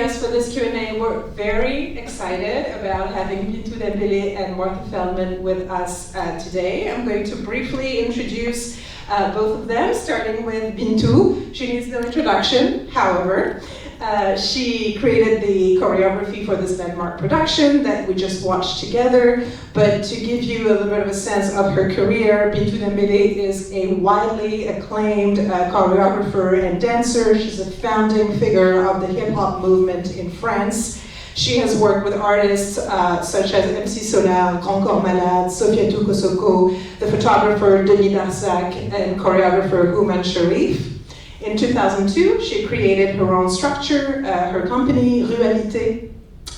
us for this Q&A. We're very excited about having Bintou Dembélé and Martha Feldman with us today. I'm going to briefly introduce both of them, starting with Bintou. She needs no introduction, however. She created the choreography for this landmark production that we just watched together. But to give you a little bit of a sense of her career, Bintou Dembélé is a widely acclaimed choreographer and dancer. She's a founding figure of the hip-hop movement in France. She has worked with artists such as MC Solar, Grand Corps Malade, Sofiatou Kosoko, the photographer Denis Darsac, and choreographer Houman Sharif. In 2002, she created her own structure, her company, Rualité,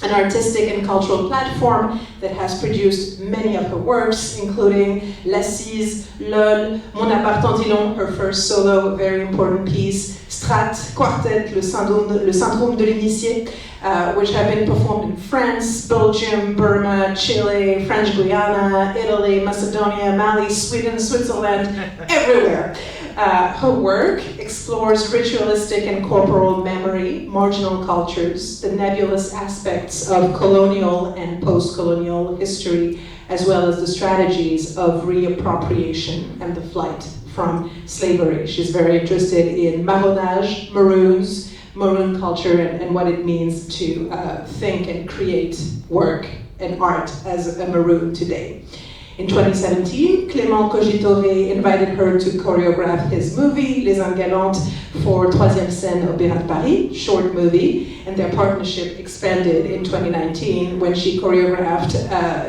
an artistic and cultural platform that has produced many of her works, including L'Assise, LOL, Mon Appartantillon, her first solo, very important piece, Strat, Quartet, Le Syndrome de l'Initié, which have been performed in France, Belgium, Burma, Chile, French Guiana, Italy, Macedonia, Mali, Sweden, Switzerland, everywhere. Her work explores ritualistic and corporal memory, marginal cultures, the nebulous aspects of colonial and post-colonial history, as well as the strategies of reappropriation and the flight from slavery. She's very interested in marronage, maroons, maroon culture, and what it means to think and create work and art as a maroon today. In 2017, Clément Cogitoré invited her to choreograph his movie, Les Indes Galantes, for Troisième Scène Opéra Bastille, short movie, and their partnership expanded in 2019 when she choreographed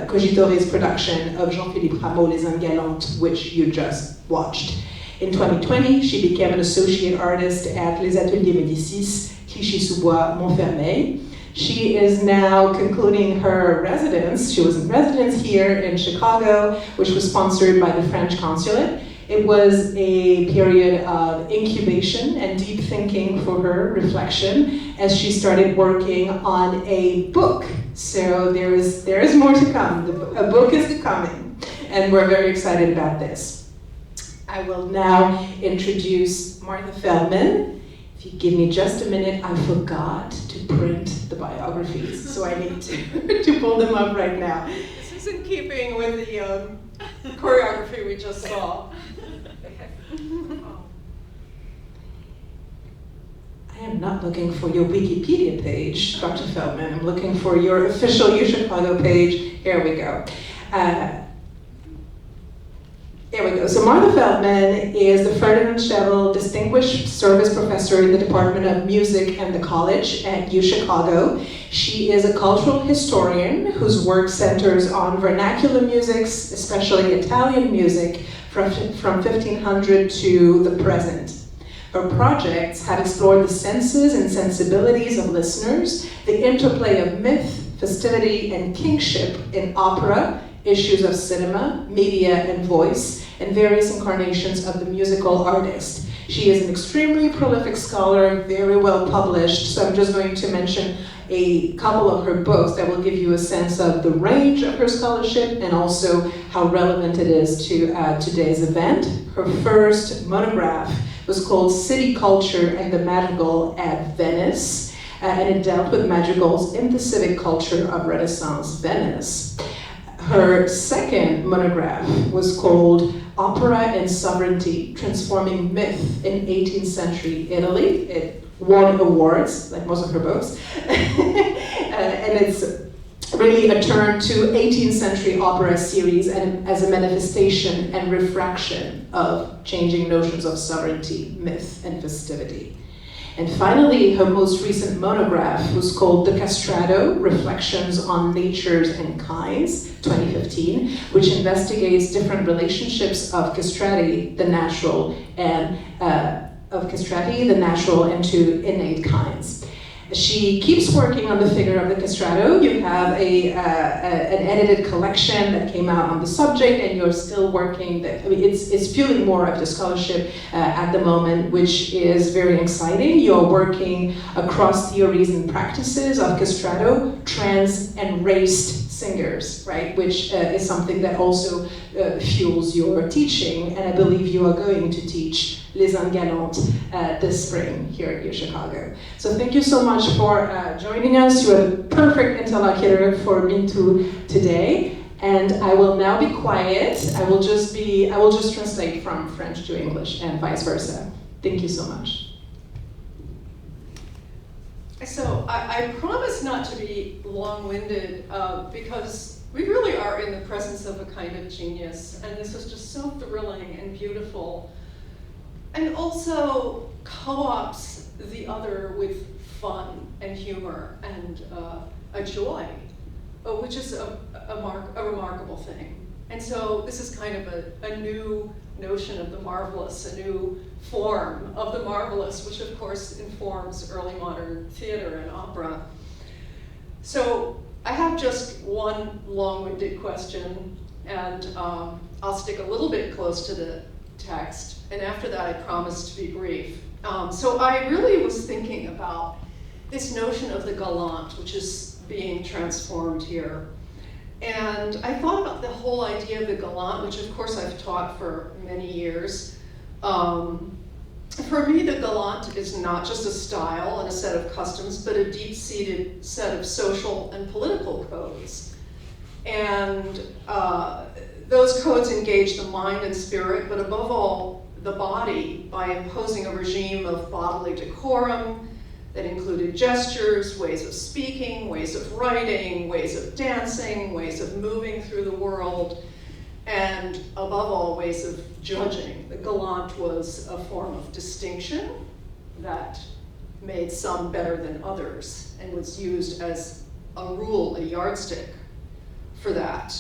Cogitoré's production of Jean-Philippe Rameau's Les Indes Galantes, which you just watched. In 2020, she became an associate artist at Les Ateliers Médicis, Clichy-sous-Bois, Montfermeil. She is now concluding her residence. She was in residence here in Chicago, which was sponsored by the French consulate. It was a period of incubation and deep thinking for her, reflection, as she started working on a book. So there is more to come. A book is coming, and we're very excited about this. I will now introduce Martha Feldman. If you give me just a minute, I forgot to print the biographies, so I need to pull them up right now. This is in keeping with the choreography we just saw. I am not looking for your Wikipedia page, Dr. Feldman. I'm looking for your official UChicago page. Here we go. There we go. So Martha Feldman is the Ferdinand Schevel Distinguished Service Professor in the Department of Music and the College at UChicago. She is a cultural historian whose work centers on vernacular musics, especially Italian music, from 1500 to the present. Her projects have explored the senses and sensibilities of listeners, the interplay of myth, festivity, and kingship in opera, issues of cinema, media, and voice, and various incarnations of the musical artist. She is an extremely prolific scholar, very well published, so I'm just going to mention a couple of her books that will give you a sense of the range of her scholarship and also how relevant it is to today's event. Her first monograph was called City Culture and the Madrigal at Venice, and it dealt with madrigals in the civic culture of Renaissance Venice. Her second monograph was called Opera and Sovereignty, Transforming Myth in 18th Century Italy. It won awards, like most of her books. And it's really a turn to 18th century opera series and as a manifestation and refraction of changing notions of sovereignty, myth, and festivity. And finally, her most recent monograph was called The Castrato, Reflections on Natures and Kinds, 2015, which investigates different relationships of castrati, the natural, and to innate kinds. She keeps working on the figure of the castrato. You have an edited collection that came out on the subject, and you're still working. It's fueling more of the scholarship at the moment, which is very exciting. You're working across theories and practices of castrato, trans, and raced singers, right? Which is something that also fuels your teaching, and I believe you are going to teach Les Indes Galantes this spring here at Chicago. So thank you so much for joining us. You are the perfect interlocutor for Bintou today. And I will now be quiet. I will just translate from French to English and vice versa. Thank you so much. So I promise not to be long-winded because we really are in the presence of a kind of genius, and this was just so thrilling and beautiful, and also co-ops the other with fun and humor and a joy, which is a remarkable thing. And so this is kind of a new notion of the marvelous, a new form of the marvelous, which of course informs early modern theater and opera. So I have just one long-winded question, and I'll stick a little bit close to the text, and after that I promise to be brief. So I really was thinking about this notion of the galante, which is being transformed here. And I thought about the whole idea of the galante, which of course I've taught for many years. For me, the galante is not just a style and a set of customs, but a deep-seated set of social and political codes. And those codes engage the mind and spirit, but above all, the body, by imposing a regime of bodily decorum that included gestures, ways of speaking, ways of writing, ways of dancing, ways of moving through the world, and above all, ways of judging. The galante was a form of distinction that made some better than others and was used as a rule, a yardstick for that.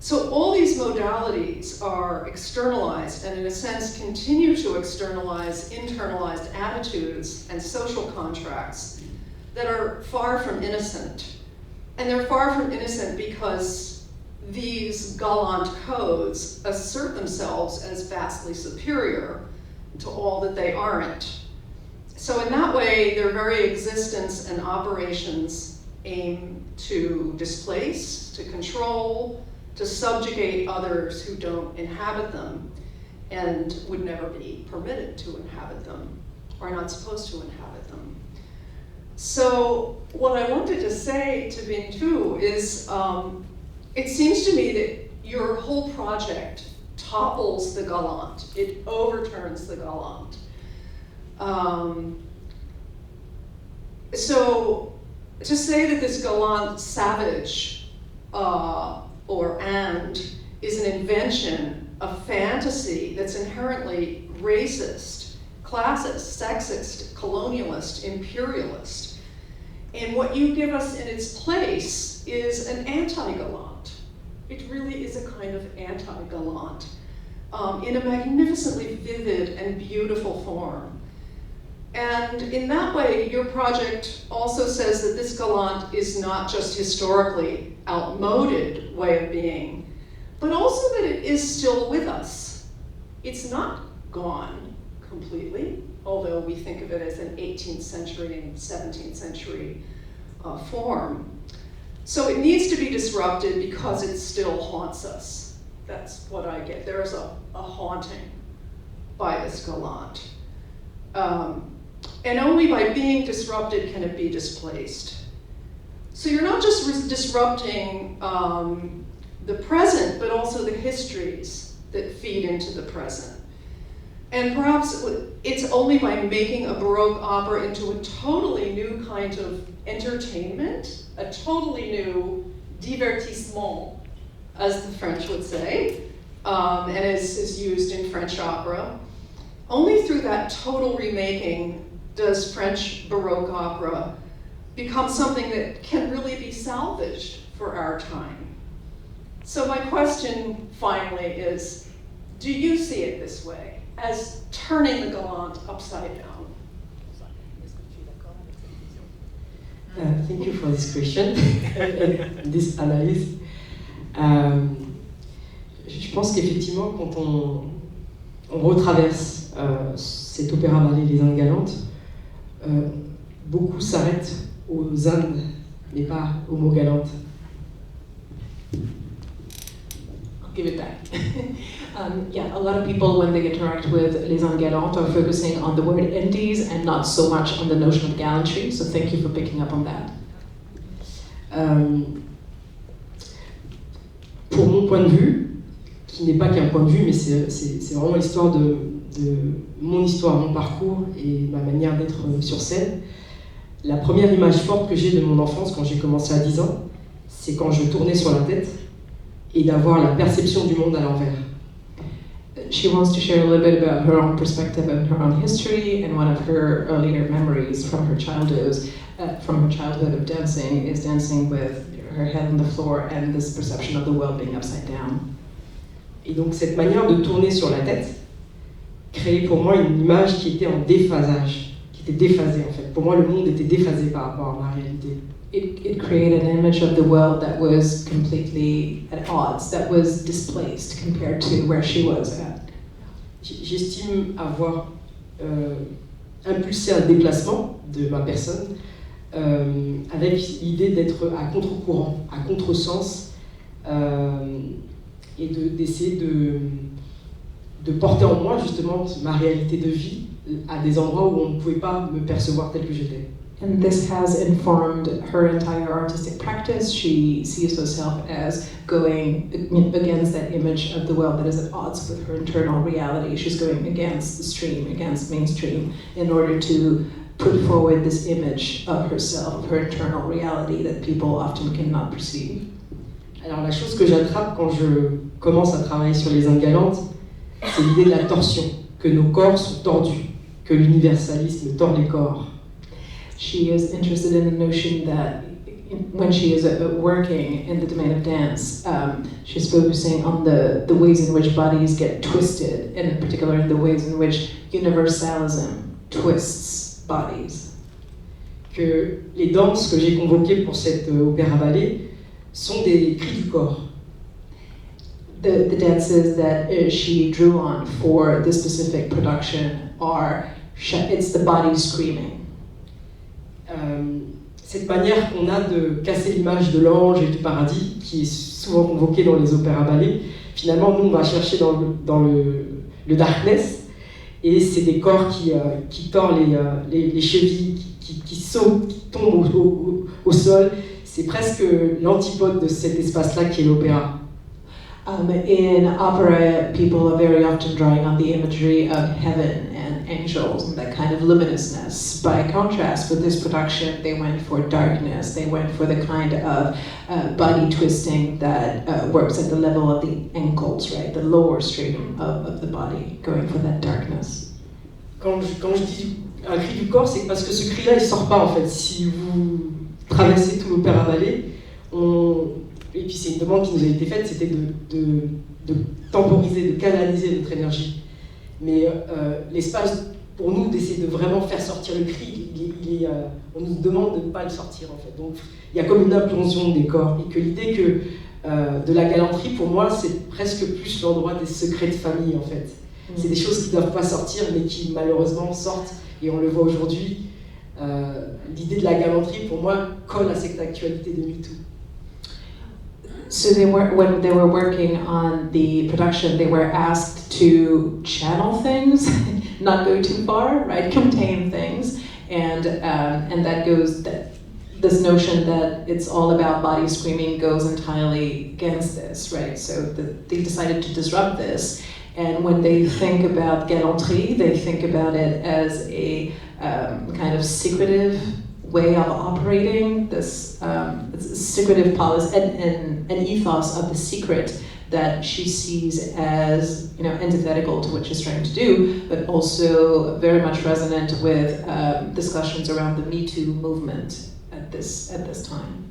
So all these modalities are externalized and in a sense continue to externalize internalized attitudes and social contracts that are far from innocent. And they're far from innocent because these gallant codes assert themselves as vastly superior to all that they aren't. So in that way, their very existence and operations aim to displace, to control, to subjugate others who don't inhabit them and would never be permitted to inhabit them, or not supposed to inhabit them. So what I wanted to say to Bintou is, it seems to me that your whole project topples the gallant. It overturns the gallant. So to say that this gallant savage is an invention, a fantasy that's inherently racist, classist, sexist, colonialist, imperialist. And what you give us in its place is an anti-gallant. It really is a kind of anti-gallant in a magnificently vivid and beautiful form. And in that way, your project also says that this gallant is not just historically outmoded way of being, but also that it is still with us. It's not gone completely, although we think of it as an 18th century and 17th century form. So it needs to be disrupted because it still haunts us. That's what I get. There is a haunting by this gallant. And only by being disrupted can it be displaced. So you're not just disrupting the present, but also the histories that feed into the present. And perhaps it's only by making a Baroque opera into a totally new kind of entertainment, a totally new divertissement, as the French would say, and is used in French opera. Only through that total remaking does French Baroque opera become something that can really be salvaged for our time. So my question finally is, do you see it this way, as turning the gallant upside down? Thank you for this question, this analysis. Je pense qu'effectivement, quand on retraverse cet opéra-ballet Les Indes Galantes, beaucoup s'arrêtent aux Indes, mais pas au mot galante. give it back. Yeah, a lot of people, when they interact with Les Indes Galantes, are focusing on the word Indes and not so much on the notion of gallantry. So thank you for picking up on that. Pour mon point de vue, qui n'est pas qu'un point de vue, mais c'est vraiment l'histoire de mon histoire, mon parcours et ma manière d'être sur scène. La première image forte que j'ai de mon enfance, quand j'ai commencé à 10 ans, c'est quand je tournais sur la tête et d'avoir la perception du monde à l'envers. She wants to share a little bit about her own perspective and her own history, and one of her earlier memories from her childhood of dancing is dancing with her head on the floor and this perception of the world being upside down. Et donc cette manière de tourner sur la tête créait pour moi une image qui était en déphasage, qui était déphasée en fait. Pour moi, le monde était déphasé par rapport à ma réalité. It created an image of the world that was completely at odds, that was displaced compared to where she was at. J'estime avoir impulsé un déplacement de ma personne avec l'idée d'être à contre-courant, à contre-sens, et d'essayer de porter en moi justement ma réalité de vie à des endroits où on ne pouvait pas me percevoir tel que j'étais. And this has informed her entire artistic practice. She sees herself as going against that image of the world that is at odds with her internal reality. She's going against the stream, against mainstream, in order to put forward this image of herself, of her internal reality that people often cannot perceive. Alors la chose que j'attrape quand je commence à travailler sur les Indes Galantes, c'est l'idée de la torsion, que nos corps sont tordus, que l'universalisme tord les corps. She is interested in the notion that when she is working in the domain of dance, she's focusing on the ways in which bodies get twisted, and in particular in the ways in which universalism twists bodies. Que les danses que j'ai convoquées pour cet Opéra-Ballet sont des cris du corps. The dances that she drew on for this specific production it's the body screaming. Cette manière qu'on a de casser l'image de l'ange et du paradis, qui est souvent convoquée dans les opéras-ballets, finalement, nous, on va chercher dans le darkness, et c'est des corps qui tordent les chevilles, qui sautent, qui tombent au sol. C'est presque l'antipode de cet espace-là qui est l'opéra. In opera, people are very often drawing on the imagery of heaven and angels and that kind of luminousness. By contrast, with this production, they went for darkness. They went for the kind of body twisting that works at the level of the ankles, right? The lower stream of the body, going for that darkness. Quand je dis un cri du corps, c'est parce que ce cri-là, il ne sort pas en fait. Si vous traversez tout l'opéra-ballet, et puis c'est une demande qui nous a été faite, c'était de temporiser, de canaliser notre énergie. Mais l'espace pour nous d'essayer de vraiment faire sortir le cri, on nous demande de ne pas le sortir en fait. Donc il y a comme une implosion des corps, et que l'idée que de la galanterie pour moi c'est presque plus l'endroit des secrets de famille en fait. C'est des choses qui ne doivent pas sortir mais qui malheureusement sortent, et on le voit aujourd'hui. L'idée de la galanterie pour moi colle à cette actualité de MeToo. So when they were working on the production, they were asked to channel things, not go too far, right? Contain things, and this notion that it's all about body screaming goes entirely against this, right? So they decided to disrupt this, and when they think about galanterie, they think about it as a kind of secretive way of operating, this secretive policy and an ethos of the secret that she sees as antithetical to what she's trying to do, but also very much resonant with discussions around the Me Too movement at this time.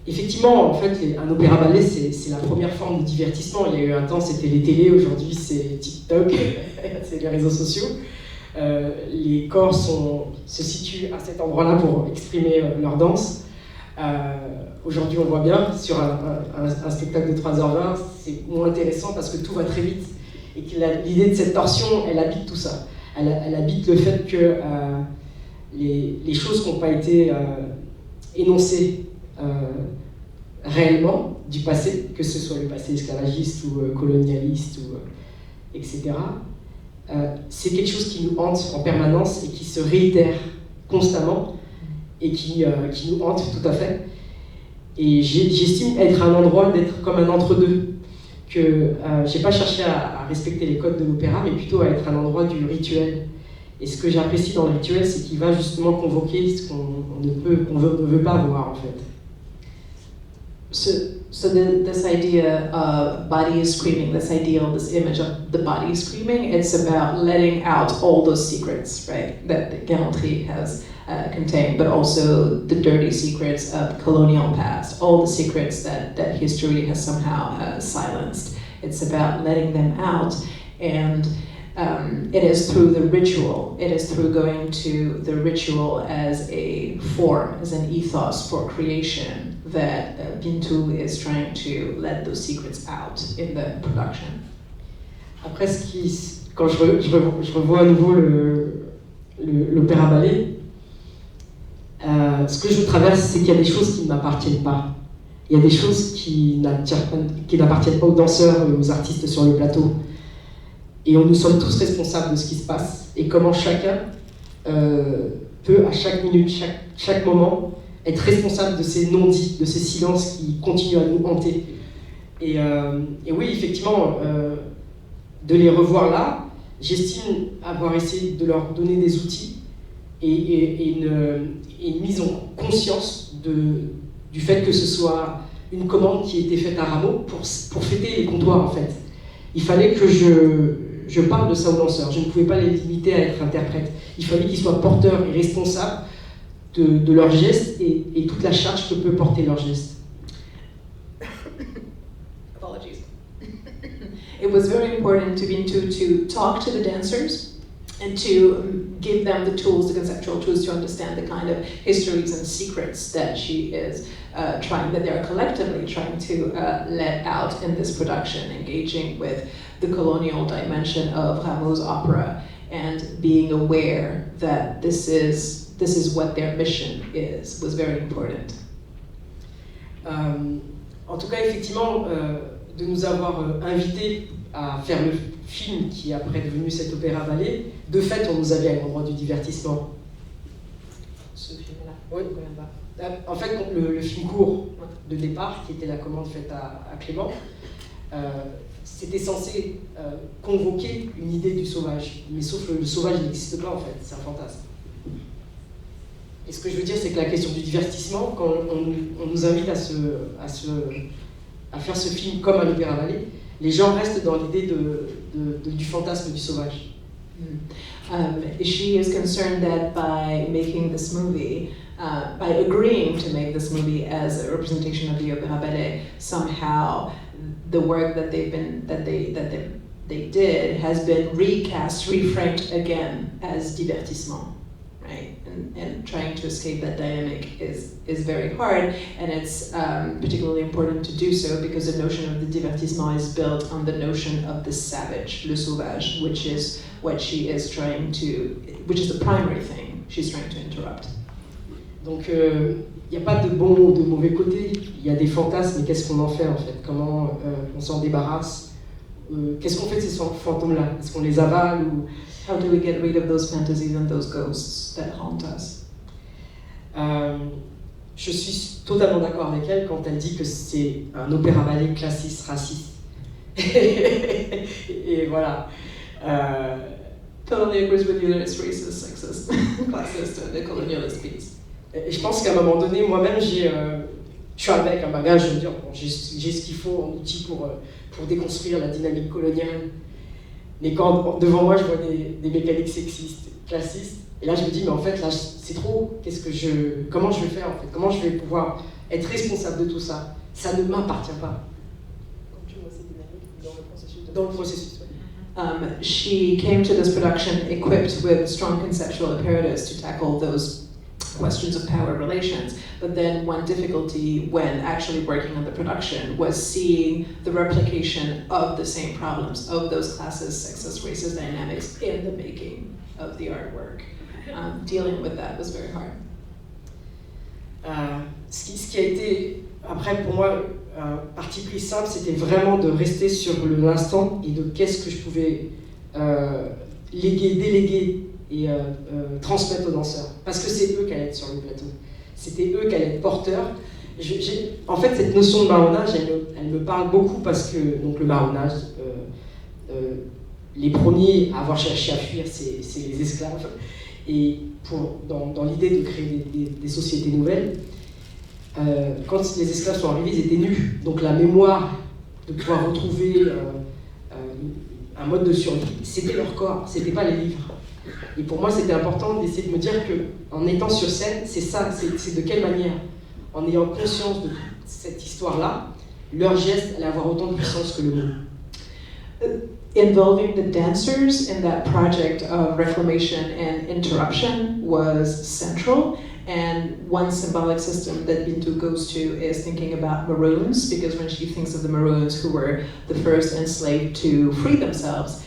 Effectivement, en fait, un opéra-ballet, c'est la première forme de divertissement. Il y a eu un temps, c'était les télés, aujourd'hui c'est TikTok, c'est les réseaux sociaux. Les corps se situent à cet endroit-là pour exprimer leur danse. Aujourd'hui, on voit bien, sur un spectacle de 3h20, c'est moins intéressant parce que tout va très vite. Et que l'idée de cette torsion, elle habite tout ça. Elle habite le fait que les choses qui n'ont pas été énoncées réellement du passé, que ce soit le passé esclavagiste ou colonialiste, etc. C'est quelque chose qui nous hante en permanence et qui se réitère constamment et qui nous hante tout à fait. Et j'estime être un endroit, d'être comme un entre-deux, que j'ai pas cherché à respecter les codes de l'opéra, mais plutôt à être un endroit du rituel. Et ce que j'apprécie dans le rituel, c'est qu'il va justement convoquer ce qu'on ne veut pas voir en fait. So this idea of body is screaming, this ideal, this image of the body screaming, it's about letting out all those secrets, right, that the galanterie has contained, but also the dirty secrets of the colonial past, all the secrets that history has somehow silenced. It's about letting them out, and it is through the ritual, it is through going to the ritual as a form, as an ethos for creation, that Bintou is trying to let those secrets out in the production. Après, quand je revois à nouveau l'Opéra-Ballet, ce que je traverse, c'est qu'il y a des choses qui ne m'appartiennent pas. Il y a des choses qui n'appartiennent pas aux danseurs et aux artistes sur le plateau. Et nous sommes tous responsables de ce qui se passe. Et comment chacun peut, à chaque minute, chaque moment, être responsable de ces non-dits, de ces silences qui continuent à nous hanter. Et oui, effectivement, de les revoir là, j'estime avoir essayé de leur donner des outils et une mise en conscience du fait que ce soit une commande qui a été faite à Rameau pour fêter les comptoirs en fait. Il fallait que je parle de ça aux danseurs, je ne pouvais pas les limiter à être interprètes. Il fallait qu'ils soient porteurs et responsables de leurs gestes et toute la charge que peut porter leur geste. Apologies. It was very important to Bintou to talk to the dancers and to give them the tools, the conceptual tools to understand the kind of histories and secrets that she is that they're collectively trying to let out in this production, engaging with the colonial dimension of Rameau's opera and being aware that this is what their mission is, was very important. En tout cas, effectivement, de nous avoir invités à faire le film qui est après devenu cet opéra-ballet, de fait, on nous avait à l'endroit du divertissement. Ce film-là. Oui. En fait, le film court de départ, qui était la commande faite à Clément, c'était censé convoquer une idée du sauvage. Mais sauf que le sauvage n'existe pas en fait, c'est un fantasme. Et ce que je veux dire, c'est que la question du divertissement, quand on nous invite à faire ce film comme un opéra-ballet, les gens restent dans l'idée du fantasme du sauvage. She is concerned that by making this movie, by agreeing to make this movie as a representation of the Opera-Ballet, somehow the work that they did has been recast, reframed again as divertissement, right? And trying to escape that dynamic is very hard, and it's particularly important to do so because the notion of the divertissement is built on the notion of the savage, le sauvage, which is what she is trying to, which is the primary thing she's trying to interrupt. Donc il n'y a pas de bon ou de mauvais côté, il y a des fantasmes, mais qu'est-ce qu'on en fait en fait? Comment on s'en débarrasse? Qu'est-ce qu'on fait de ces fantômes-là? Est-ce qu'on les avale ou... How do we get rid of those fantasies and those ghosts that haunt us? Je suis totalement d'accord avec elle quand elle dit que c'est un opéra-ballet classiste, raciste. Et voilà. Totally agrees with you that it's racist, sexist, classist, and a colonialist piece. Et je pense qu'à un moment donné, moi-même, je suis arrivé avec un bagage, je veux dire, bon, j'ai ce qu'il faut en outil pour déconstruire la dynamique coloniale. Mais quand devant moi, je vois des mécaniques sexistes, classistes, et là je me dis, mais en fait, là, c'est trop, comment je vais faire en fait? Comment je vais pouvoir être responsable de tout ça? Ça ne m'appartient pas. Comme tu vois, c'est dynamique dans le processus. She came to this production equipped with strong conceptual imperatives to tackle those questions of power relations, but then one difficulty when actually working on the production was seeing the replication of the same problems, of those classist, sexist, racist dynamics in the making of the artwork. Dealing with that was very hard. Ce qui a été après, pour moi, un parti pris simple, c'était vraiment de rester sur l'instant et de qu'est-ce que je pouvais déléguer et transmettre aux danseurs. Parce que c'est eux qui allaient être sur le plateau. C'était eux qui allaient être porteurs. En fait, cette notion de marronnage, elle me parle beaucoup parce que donc, le marronnage, les premiers à avoir cherché à fuir, c'est les esclaves. Et dans l'idée de créer des sociétés nouvelles, quand les esclaves sont arrivés, ils étaient nus. Donc la mémoire de pouvoir retrouver un mode de survie, c'était leur corps, c'était pas les livres. Et pour moi, c'était important d'essayer de me dire qu'en étant sur scène, c'est ça, c'est de quelle manière, en ayant conscience de cette histoire-là, leur geste allait avoir autant de puissance que le mot. Involving the dancers in that project of reclamation and interruption was central. And one symbolic system that Bintou goes to is thinking about Maroons, because when she thinks of the Maroons, who were the first enslaved to free themselves,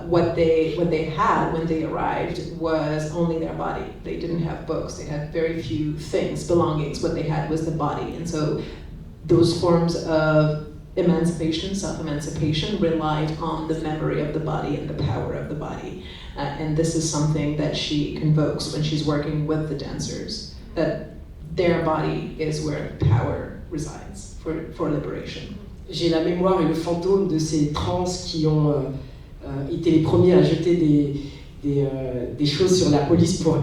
what they had when they arrived was only their body. They didn't have books, they had very few things, belongings. What they had was the body. And so those forms of emancipation, self-emancipation, relied on the memory of the body and the power of the body. And this is something that she convokes when she's working with the dancers, that their body is where power resides for liberation. J'ai la mémoire et le fantôme de ces trans qui ont été les premiers à jeter des choses sur la police pour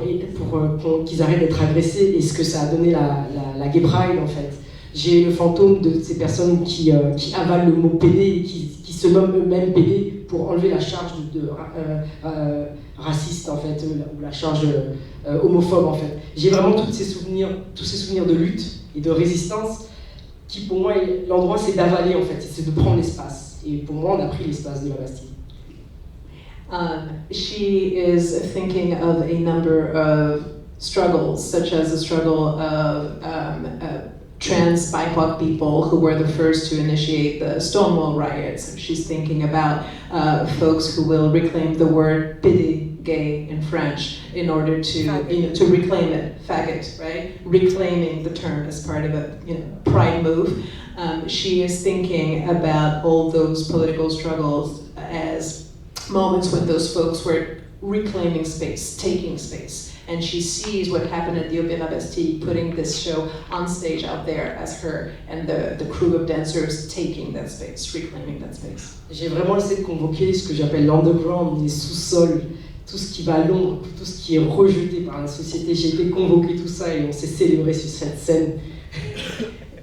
qu'ils arrêtent d'être agressés, et ce que ça a donné la gay pride en fait. J'ai le fantôme de ces personnes qui avalent le mot PD et qui se nomment eux-mêmes PD pour enlever la charge raciste en fait, ou la charge homophobe en fait. J'ai vraiment tous ces souvenirs de lutte et de résistance qui pour moi, l'endroit c'est d'avaler en fait, c'est de prendre l'espace. Et pour moi on a pris l'espace de la Bastille. She is thinking of a number of struggles, such as the struggle of trans BIPOC people who were the first to initiate the Stonewall riots. She's thinking about folks who will reclaim the word pidi, gay in French, in order to reclaim it, faggot, right? Reclaiming the term as part of a pride move. She is thinking about all those political struggles as moments when those folks were reclaiming space, taking space. And she sees what happened at the Opéra Bastille, putting this show on stage out there as her and the crew of dancers taking that space, reclaiming that space. J'ai vraiment essayé de convoquer ce que j'appelle l'underground, les sous-sols, tout ce qui va à l'ombre, tout ce qui est rejeté par la société. J'ai été convoquer tout ça et on s'est célébré sur cette scène.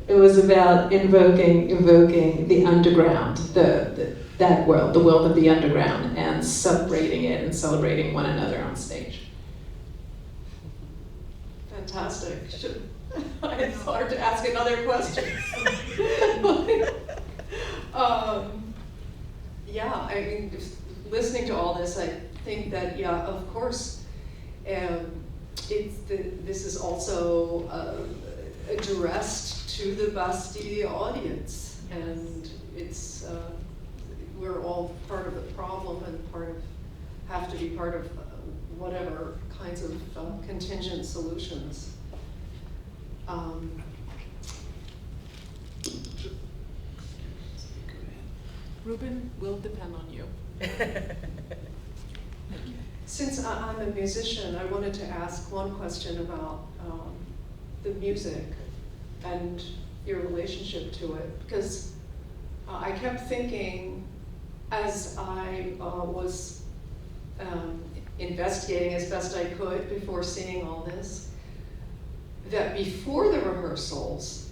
It was about invoking the underground, that world, the world of the underground, and celebrating it and celebrating one another on stage. Fantastic. It's hard to ask another question. Yeah, I mean, listening to all this, I think that, yeah, of course, this is also addressed to the Bastille audience, and it's we're all part of the problem and have to be part of whatever kinds of contingent solutions. Ruben will depend on you. Since I'm a musician, I wanted to ask one question about the music and your relationship to it, because I kept thinking as I was investigating as best I could before seeing all this, that before the rehearsals,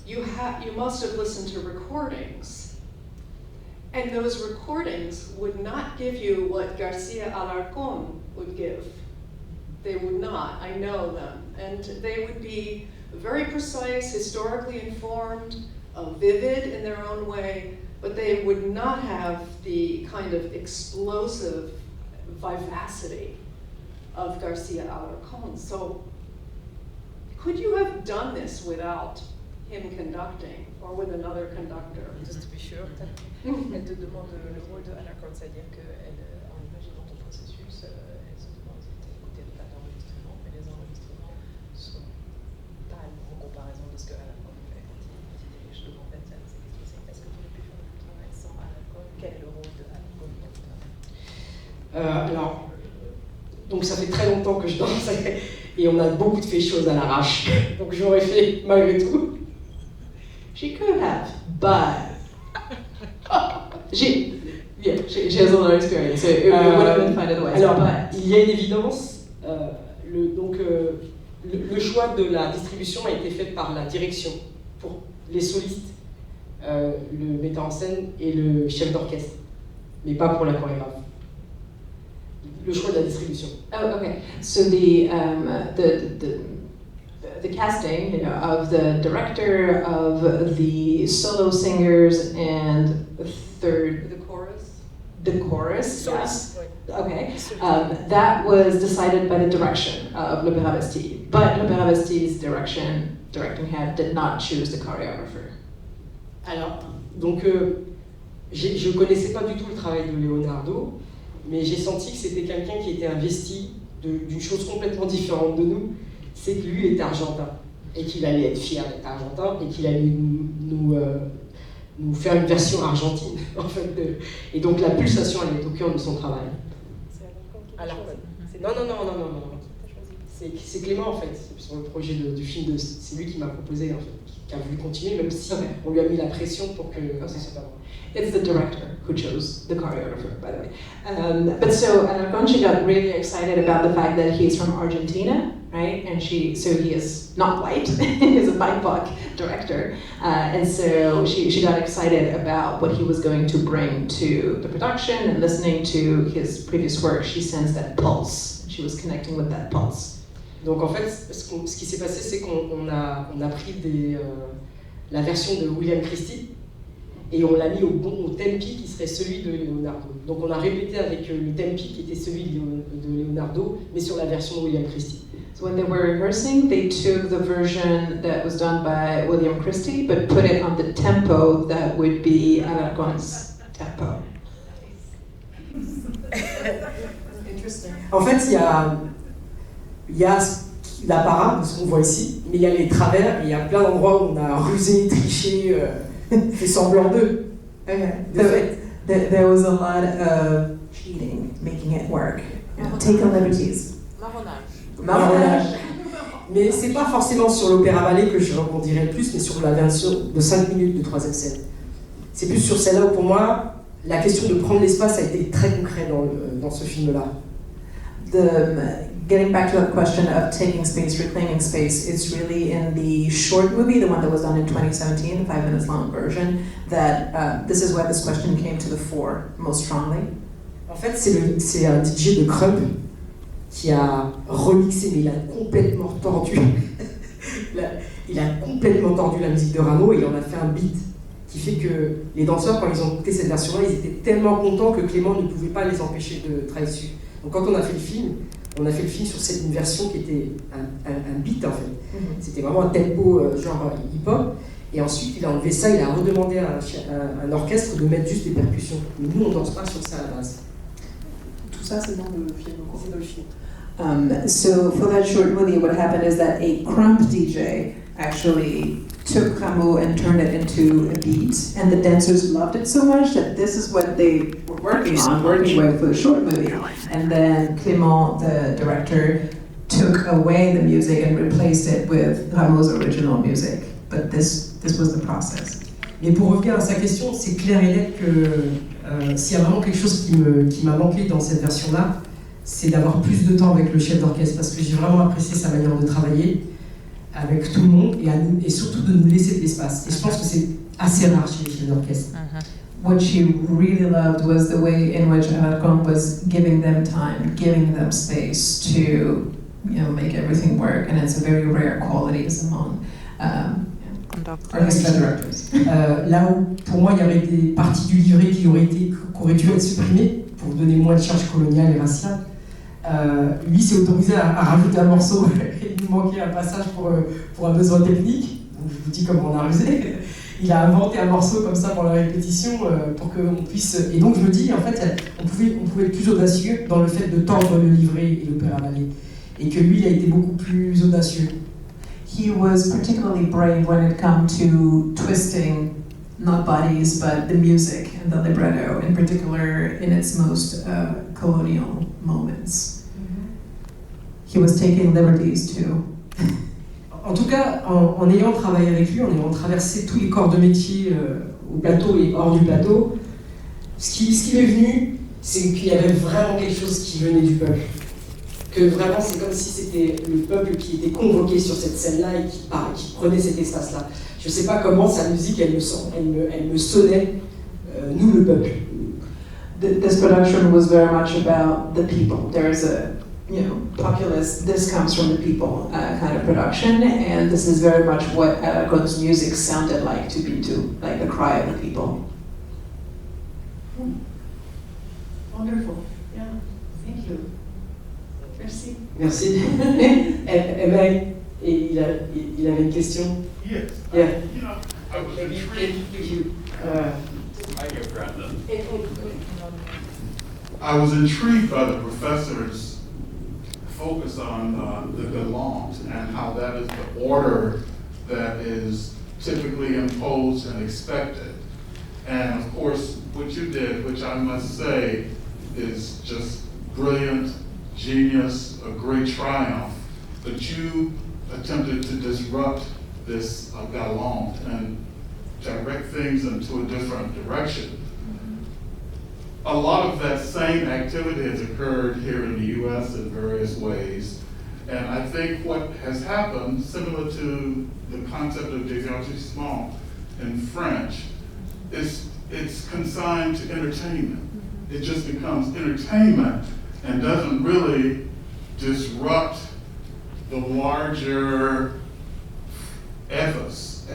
you must have listened to recordings. And those recordings would not give you what Garcia Alarcón would give. They would not, I know them. And they would be very precise, historically informed, vivid in their own way, but they would not have the kind of explosive vivacity of Garcia Alarcón. So could you have done this without him conducting or with another conductor? Just to be sure. Elle te demande le rôle de Alarcón, c'est-à-dire qu'elle, en imaginant ton processus, elle se demande si tu as écouté le tas d'enregistrements, mais les enregistrements sont pas en comparaison de ce que Alarcón fait quand il Alors, donc ça fait très longtemps que je danse et on a beaucoup fait choses à l'arrache. Donc j'aurais fait malgré tout. She could have, but she has a lot of experience, so it would have been fine otherwise. Alors, But il y a une évidence. Le choix de la distribution a été fait par la direction pour les solistes, le metteur en scène et le chef d'orchestre, mais pas pour la chorégraphe. Le choix de la distribution. oh, okay. So the casting, of the director, of the solo singers, and The chorus. the chorus. Yes. Ouais. Okay. That was decided by the direction of l'Opéra Bastille, but l'Opéra Bastille's directing head did not choose the choreographer. Alors, donc, je connaissais pas du tout le travail de Leonardo, mais j'ai senti que c'était quelqu'un qui était investi d'une chose complètement différente de nous, c'est que lui était argentin, et qu'il allait être fier d'être argentin, et qu'il allait nous faire une version argentine, en fait. Et donc la pulsation, elle est au cœur de son travail. C'est Alors, Alexandre qui c'est Clément, en fait, sur le projet du film, c'est lui qui m'a proposé, en fait, qui a voulu continuer, même si on lui a mis la pression pour que ça soit pas bon. It's the director who chose the choreographer, by the way. But so Conchi got really excited about the fact that he's from Argentina, right? And so he is not white, he's a BIPOC director. And so she got excited about what he was going to bring to the production, and listening to his previous work, she sensed that pulse. She was connecting with that pulse. Donc en fait, ce qui s'est passé, c'est qu'on a pris la version de William Christie, et on l'a mis au tempi qui serait celui de Leonardo. Donc on a répété avec le tempi qui était celui de Leonardo, mais sur la version de William Christie. So when they were rehearsing, they took the version that was done by William Christie, but put it on the tempo that would be Alarcon's tempo. Interesting. En fait, il y a la parade, ce qu'on voit ici, mais il y a les travers, et il y a plein d'endroits où on a rusé, triché, fait semblant d'eux. Okay. There was a lot of cheating, making it work, taking liberties. Marronage. Mais c'est pas forcément sur l'Opéra-Ballet que je rebondirais le plus, mais sur la version de 5 minutes de troisième scène. C'est plus sur celle-là où, pour moi, la question de prendre l'espace a été très concrète dans ce film-là. Getting back to that question of taking space, reclaiming space, it's really in the short movie, the one that was done in 2017, the 5 minutes long version, that this is where this question came to the fore most strongly. En fait, c'est un DJ de Crump qui a remixé, mais il a complètement tordu. il a complètement tordu la musique de Rameau, et il en a fait un beat qui fait que les danseurs, quand ils ont écouté cette version-là, ils étaient tellement contents que Clément ne pouvait pas les empêcher de travailler dessus. Donc quand on a fait le film sur une version qui était un beat, en fait. Mm-hmm. C'était vraiment un tempo genre hip-hop. Et ensuite, il a enlevé ça, il a redemandé à un orchestre de mettre juste des percussions. Mais nous, on ne danse pas sur ça à la base. Tout ça, c'est dans le film. C'est dans le film. So for that short movie, what happened is that a crump DJ actually took Rameau and turned it into a beat, and the dancers loved it so much that this is what they were working with for the short movie. And then Clément, the director, took away the music and replaced it with Rameau's original music. But this was the process. Mais pour revenir à sa question, c'est clair et net que s'il y a vraiment quelque chose qui m'a manqué dans cette version-là, c'est d'avoir plus de temps avec le chef d'orchestre, parce que j'ai vraiment apprécié sa manière de travailler avec tout le monde, et surtout de nous laisser de l'espace. Et je pense que c'est assez rare chez les chefs d'orchestre. What she really loved was the way in which Alarcon was giving them time, giving them space to, make everything work, and it's a very rare quality among orchestra directors. Là où, pour moi, il y avait des parties du livret qui auraient dû être supprimées pour donner moins de charge coloniale et raciale. Lui s'est autorisé à rajouter un morceau et il nous manquait un passage pour un besoin technique. Donc je vous dis comment on a rusé. Il a inventé un morceau comme ça pour la répétition pour qu'on puisse. Et donc je me dis, en fait, on pouvait être plus audacieux dans le fait de tendre le livret et l'Opéra-Ballet. Et que lui, il a été beaucoup plus audacieux. He was particularly brave when it came to twisting not bodies, but the music and the libretto, in particular in its most colonial moments. He was taking liberties too. En tout cas, en ayant travaillé avec lui, en ayant traversé tous les corps de métier au plateau et hors du plateau, ce qui m'est venu, c'est qu'il y avait vraiment quelque chose qui venait du peuple. Que vraiment, c'est comme si c'était le peuple qui était convoqué sur cette scène-là et qui prenait cet espace-là. Je ne sais pas comment sa musique, elle me sonnait, nous le peuple. This production was very much about the people. There's a, populist, this comes from the people kind of production, and this is very much what Alarcon's music sounded like to Bintou, like the cry of the people. Wonderful. Yeah. Thank you. Merci. Merci. Emma, il avait une question. Yes. Yeah. I was Maybe intrigued. you. I get Brenda. I was intrigued by the professor's focus on the galant and how that is the order that is typically imposed and expected. And of course, what you did, which I must say is just brilliant, genius, a great triumph, but you attempted to disrupt this galant and direct things into a different direction. A lot of that same activity has occurred here in the US in various ways, and I think what has happened, similar to the concept of divertissement in French, is it's consigned to entertainment. It just becomes entertainment and doesn't really disrupt the larger ethos,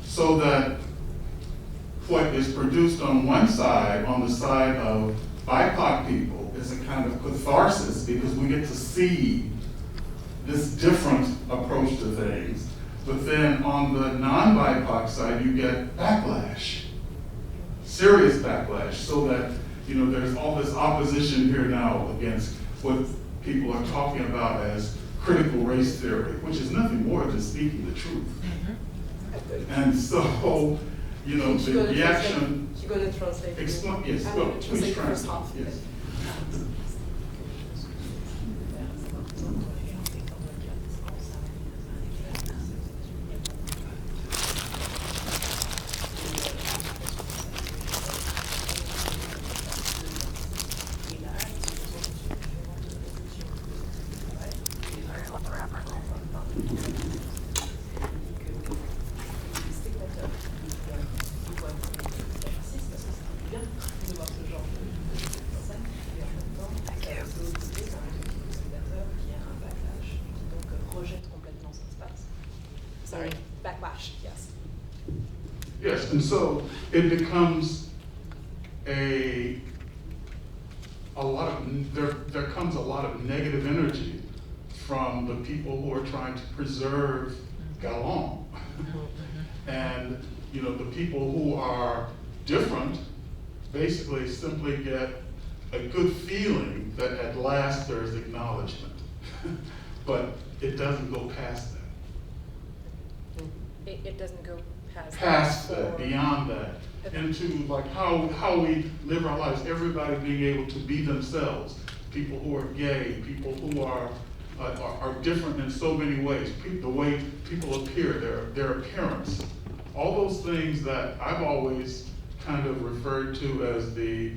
so that what is produced on one side, on the side of BIPOC people, is a kind of catharsis because we get to see this different approach to things. But then on the non-BIPOC side, you get backlash, serious backlash, so that there's all this opposition here now against what people are talking about as critical race theory, which is nothing more than speaking the truth. And so, the reaction. You're going to translate. Yes, I'm go, going to please translate the first translate. half. Yes. Sorry, backlash, yes. Yes, and so it becomes there comes a lot of negative energy from the people who are trying to preserve galant. And the people who are different basically simply get a good feeling that at last there's acknowledgement. But it doesn't go past that. It doesn't go past that, beyond that, into like how we live our lives, everybody being able to be themselves, people who are gay, people who are different in so many ways, the way people appear, their appearance, all those things that I've always kind of referred to as the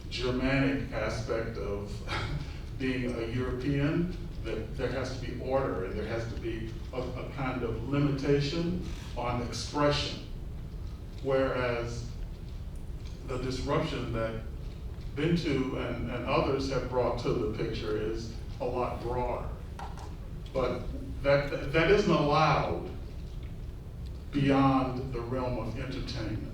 Germanic aspect of being a European, that there has to be order and there has to be a kind of limitation on expression. Whereas the disruption that Bintou and others have brought to the picture is a lot broader. But that isn't allowed beyond the realm of entertainment.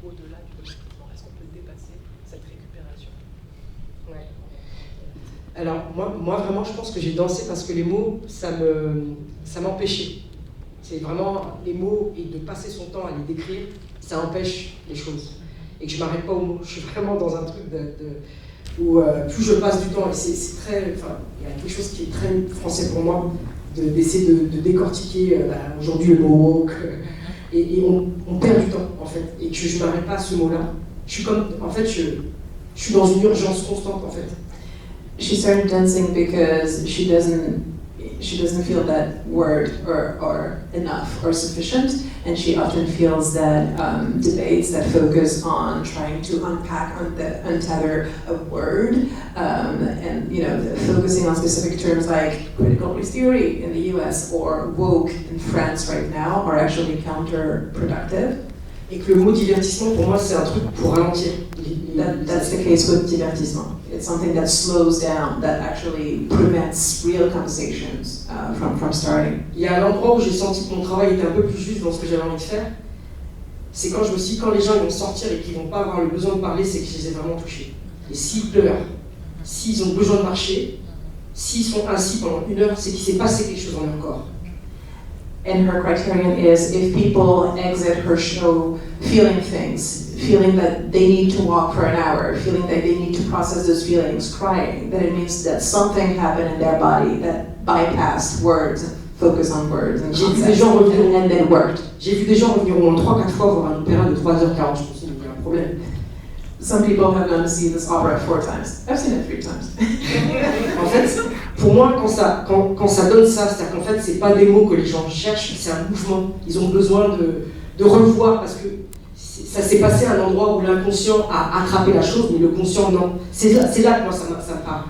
Au-delà du recrutement, est-ce qu'on peut dépasser cette récupération? Ouais. Alors moi vraiment je pense que j'ai dansé parce que les mots ça m'empêchait. C'est vraiment les mots et de passer son temps à les décrire, ça empêche les choses. Et que je m'arrête pas au mot. Je suis vraiment dans un truc où plus je passe du temps, et c'est très... Enfin, il y a quelque chose qui est très français pour moi, d'essayer de décortiquer aujourd'hui le mot woke, et on perd du temps, en fait. Et que je m'arrête pas à ce mot-là. Je suis comme... En fait, je suis dans une urgence constante, en fait. She started dancing because she doesn't feel that word or enough or sufficient, and she often feels that debates that focus on trying to untether a word, and focusing on specific terms like critical race theory in the US or woke in France right now are actually counterproductive. Et que le mot divertissement, pour moi, c'est un truc pour ralentir. That's the case with divertissement. It's something that slows down, that actually prevents real conversations from starting. Il y a un endroit où j'ai senti que mon travail était un peu plus juste dans ce que j'avais envie de faire. C'est quand je me suis dit, quand les gens vont sortir et qu'ils vont pas avoir le besoin de parler, c'est que je les ai vraiment touchés. Et s'ils pleurent, s'ils ont besoin de marcher, s'ils sont assis pendant 1 heure, c'est qu'il s'est passé quelque chose dans leur corps. And her criterion is if people exit her show feeling things, feeling that they need to walk for an hour, feeling that they need to process those feelings, crying, then it means that something happened in their body that bypassed words and focused on words and concepts, and then worked. J'ai vu des gens revenir au moins 3-4 fois voir un opéra de 3h40, je me suis dit, il y a un problème. Some people have gone to see this opera 4 times. I've seen it 3 times. En fait, pour moi, quand ça donne ça, c'est-à-dire qu'en fait, c'est pas des mots que les gens cherchent, c'est un mouvement. Ils ont besoin de revoir parce que ça s'est passé à un endroit où l'inconscient a attrapé la chose, mais le conscient non. C'est là que moi ça me parle.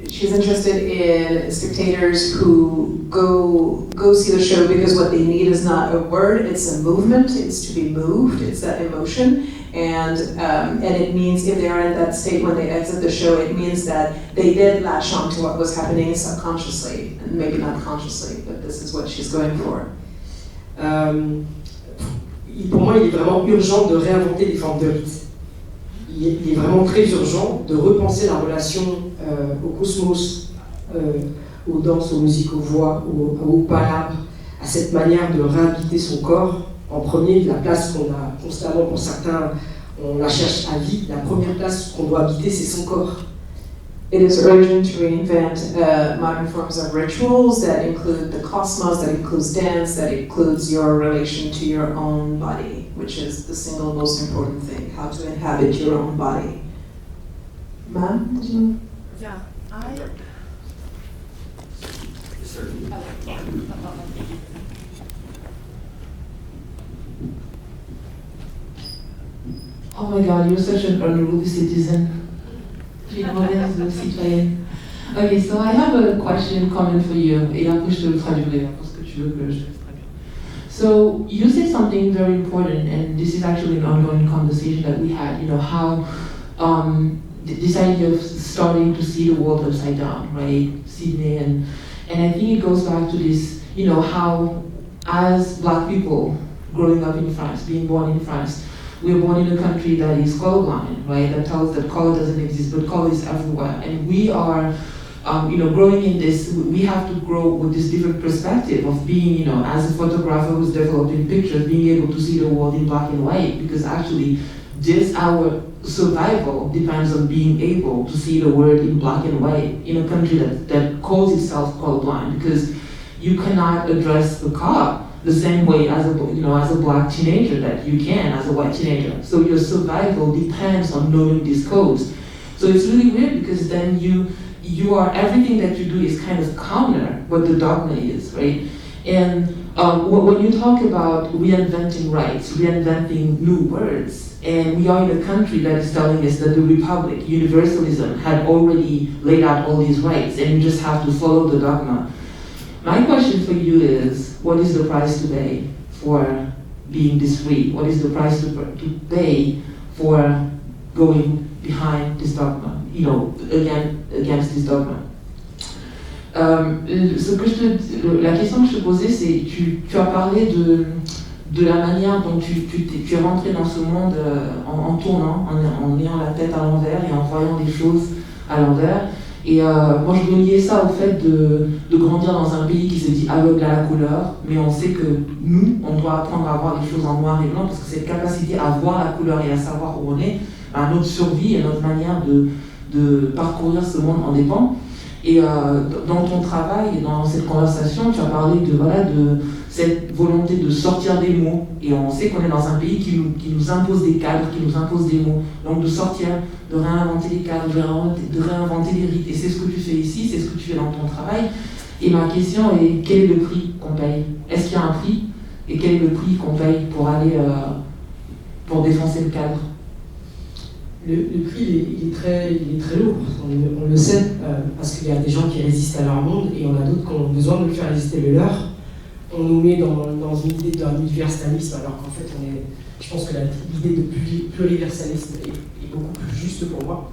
She's interested in spectators who go see the show because what they need is not a word, it's a movement, it's to be moved, it's that emotion. And it means if they are in that state when they exit the show, it means that they did latch on to what was happening subconsciously, and maybe not consciously, but this is what she's going for. Pour moi, il est vraiment urgent de réinventer des formes de rites. Il est vraiment très urgent de repenser la relation au cosmos, aux danses, aux musiques, aux voix, aux palabres, à cette manière de réhabiter son corps. En premier, la place qu'on a constamment, pour certains, on la cherche à vie. La première place qu'on doit habiter, c'est son corps. It is urgent to reinvent modern forms of rituals that include the cosmos, that includes dance, that includes your relation to your own body, which is the single most important thing, how to inhabit your own body. Ma'am, did you? Yeah, Oh my God, you're such an unruly citizen. Okay, so I have a question coming for you, et après je te le traduirai parce que tu veux que je te le traduise. So you said something very important, and this is actually an ongoing conversation that we had. You know how this idea of starting to see the world upside down, right? Sydney, and I think it goes back to this. You know how, as Black people growing up in France, being born in France, we're born in a country that is colorblind, right? That tells us that color doesn't exist, but color is everywhere. And we are, growing in this, we have to grow with this different perspective of being, as a photographer who's developing pictures, being able to see the world in black and white, because actually, our survival depends on being able to see the world in black and white in a country that calls itself colorblind, because you cannot address the car the same way as a black teenager that you can as a white teenager. So your survival depends on knowing these codes. So it's really weird because then you are, everything that you do is kind of counter what the dogma is, right? And when you talk about reinventing rights, reinventing new words, and we are in a country that is telling us that the Republic, universalism, had already laid out all these rights and you just have to follow the dogma. My question for you is, what is the price to pay for being this free? What is the price to pay for going behind this dogma, against this dogma? La question que je te posais, c'est, tu as parlé de la manière dont tu es rentré dans ce monde en tournant, en ayant la tête à l'envers et en voyant des choses à l'envers. Et moi, je reliais ça au fait de grandir dans un pays qui se dit aveugle à la couleur, mais on sait que nous, on doit apprendre à voir les choses en noir et blanc, parce que cette capacité à voir la couleur et à savoir où on est, notre survie et notre manière de parcourir ce monde en dépend. Et dans ton travail et dans cette conversation, tu as parlé de cette volonté de sortir des mots. Et on sait qu'on est dans un pays qui nous impose des cadres, qui nous impose des mots. Donc de sortir, de réinventer les cadres, de réinventer les rites. Et c'est ce que tu fais ici, c'est ce que tu fais dans ton travail. Et ma question est, quel est le prix qu'on paye? Est-ce qu'il y a un prix? Et quel est le prix qu'on paye pour aller, pour défoncer le cadre? Le prix, il est très lourd, on le sait, parce qu'il y a des gens qui résistent à leur monde et on a d'autres qui ont besoin de faire résister le leur. On nous met dans une idée d'un universalisme, alors qu'en fait, je pense que l'idée de pluriversalisme est beaucoup plus juste pour moi.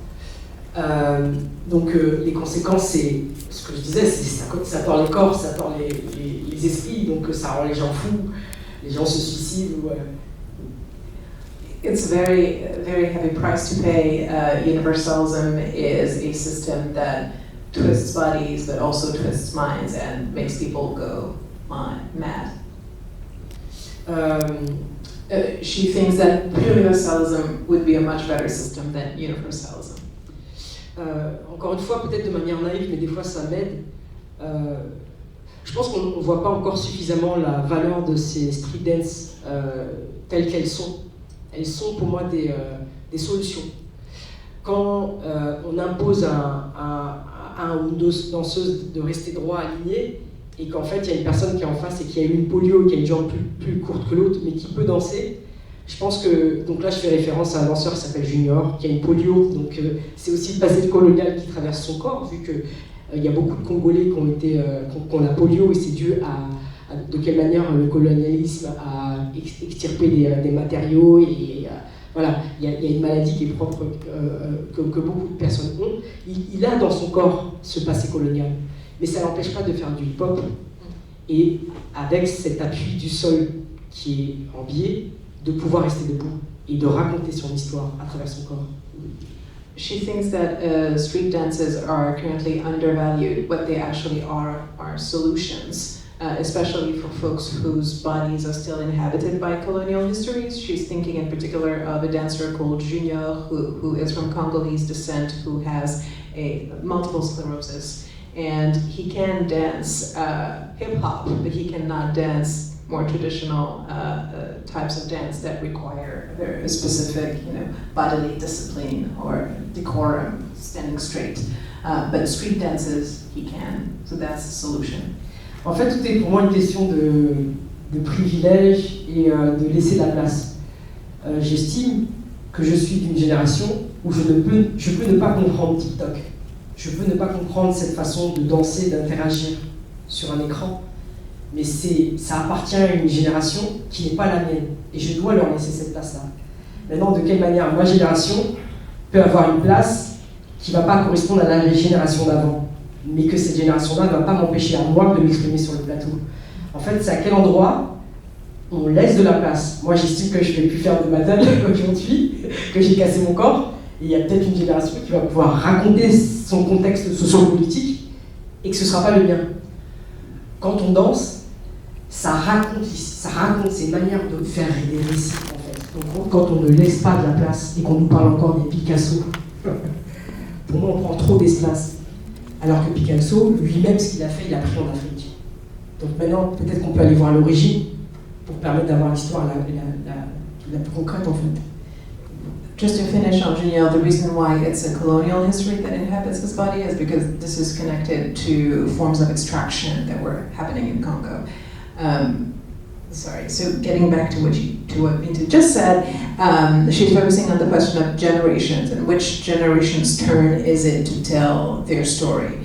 Donc les conséquences, c'est ce que je disais, ça tord les corps, ça tord les esprits, donc ça rend les gens fous, les gens se suicident. It's a very, very heavy price to pay. Universalism is a system that twists bodies but also twists minds and makes people go mad. She thinks that pluriversalism would be a much better system than universalism. Encore une fois, peut-être de manière naïve, mais des fois ça m'aide. Je pense qu'on ne voit pas encore suffisamment la valeur de ces street dance telles qu'elles sont. Elles sont pour moi des solutions. Quand on impose à un ou deux danseuses de rester droit, aligné, et qu'en fait il y a une personne qui est en face et qui a une polio, qui a une jambe plus courte que l'autre, mais qui peut danser, je pense que, donc là je fais référence à un danseur qui s'appelle Junior, qui a une polio, donc c'est aussi le passé colonial qui traverse son corps, vu qu'il y a beaucoup de Congolais qui ont la polio, et c'est dû à de quelle manière le colonialisme a extirpé des matériaux, et voilà, il y a une maladie qui est propre, que beaucoup de personnes ont. Il a dans son corps ce passé colonial, mais ça n'empêche pas de faire du hip-hop, et avec cet appui du sol qui est en biais, de pouvoir rester debout et de raconter son histoire à travers son corps. She thinks that street dances are currently undervalued. What they actually are solutions. Especially for folks whose bodies are still inhabited by colonial histories. She's thinking in particular of a dancer called Junior, who is from Congolese descent, who has multiple sclerosis. And he can dance hip-hop, but he cannot dance more traditional types of dance that require a very specific, bodily discipline or decorum, standing straight. But street dances, he can. So that's the solution. En fait, tout est pour moi une question de privilège et de laisser de la place. J'estime que je suis d'une génération où je peux ne pas comprendre TikTok. Je peux ne pas comprendre cette façon de danser, d'interagir sur un écran. Mais ça appartient à une génération qui n'est pas la mienne. Et je dois leur laisser cette place-là. Maintenant, de quelle manière ma génération peut avoir une place qui ne va pas correspondre à la génération d'avant, mais que cette génération-là ne va pas m'empêcher à moi de m'exprimer sur le plateau. En fait, c'est à quel endroit on laisse de la place. Moi, j'estime que je ne vais plus faire de battle aujourd'hui, que j'ai cassé mon corps, et il y a peut-être une génération qui va pouvoir raconter son contexte socio-politique, et que ce ne sera pas le mien. Quand on danse, ça raconte, c'est une manière de faire des récits, en fait. Donc, quand on ne laisse pas de la place, et qu'on nous parle encore des Picasso, pour moi, on prend trop d'espace. Alors que Picasso, lui-même, ce qu'il a fait, il a pris en Afrique. Donc maintenant, peut-être qu'on peut aller voir l'origine pour permettre d'avoir l'histoire la plus concrète, en fait. Just to finish on Junior, the reason why it's a colonial history that inhabits his body is because this is connected to forms of extraction that were happening in Congo. So getting back to what Bintou just said, she's focusing on the question of generations and which generation's turn is it to tell their story.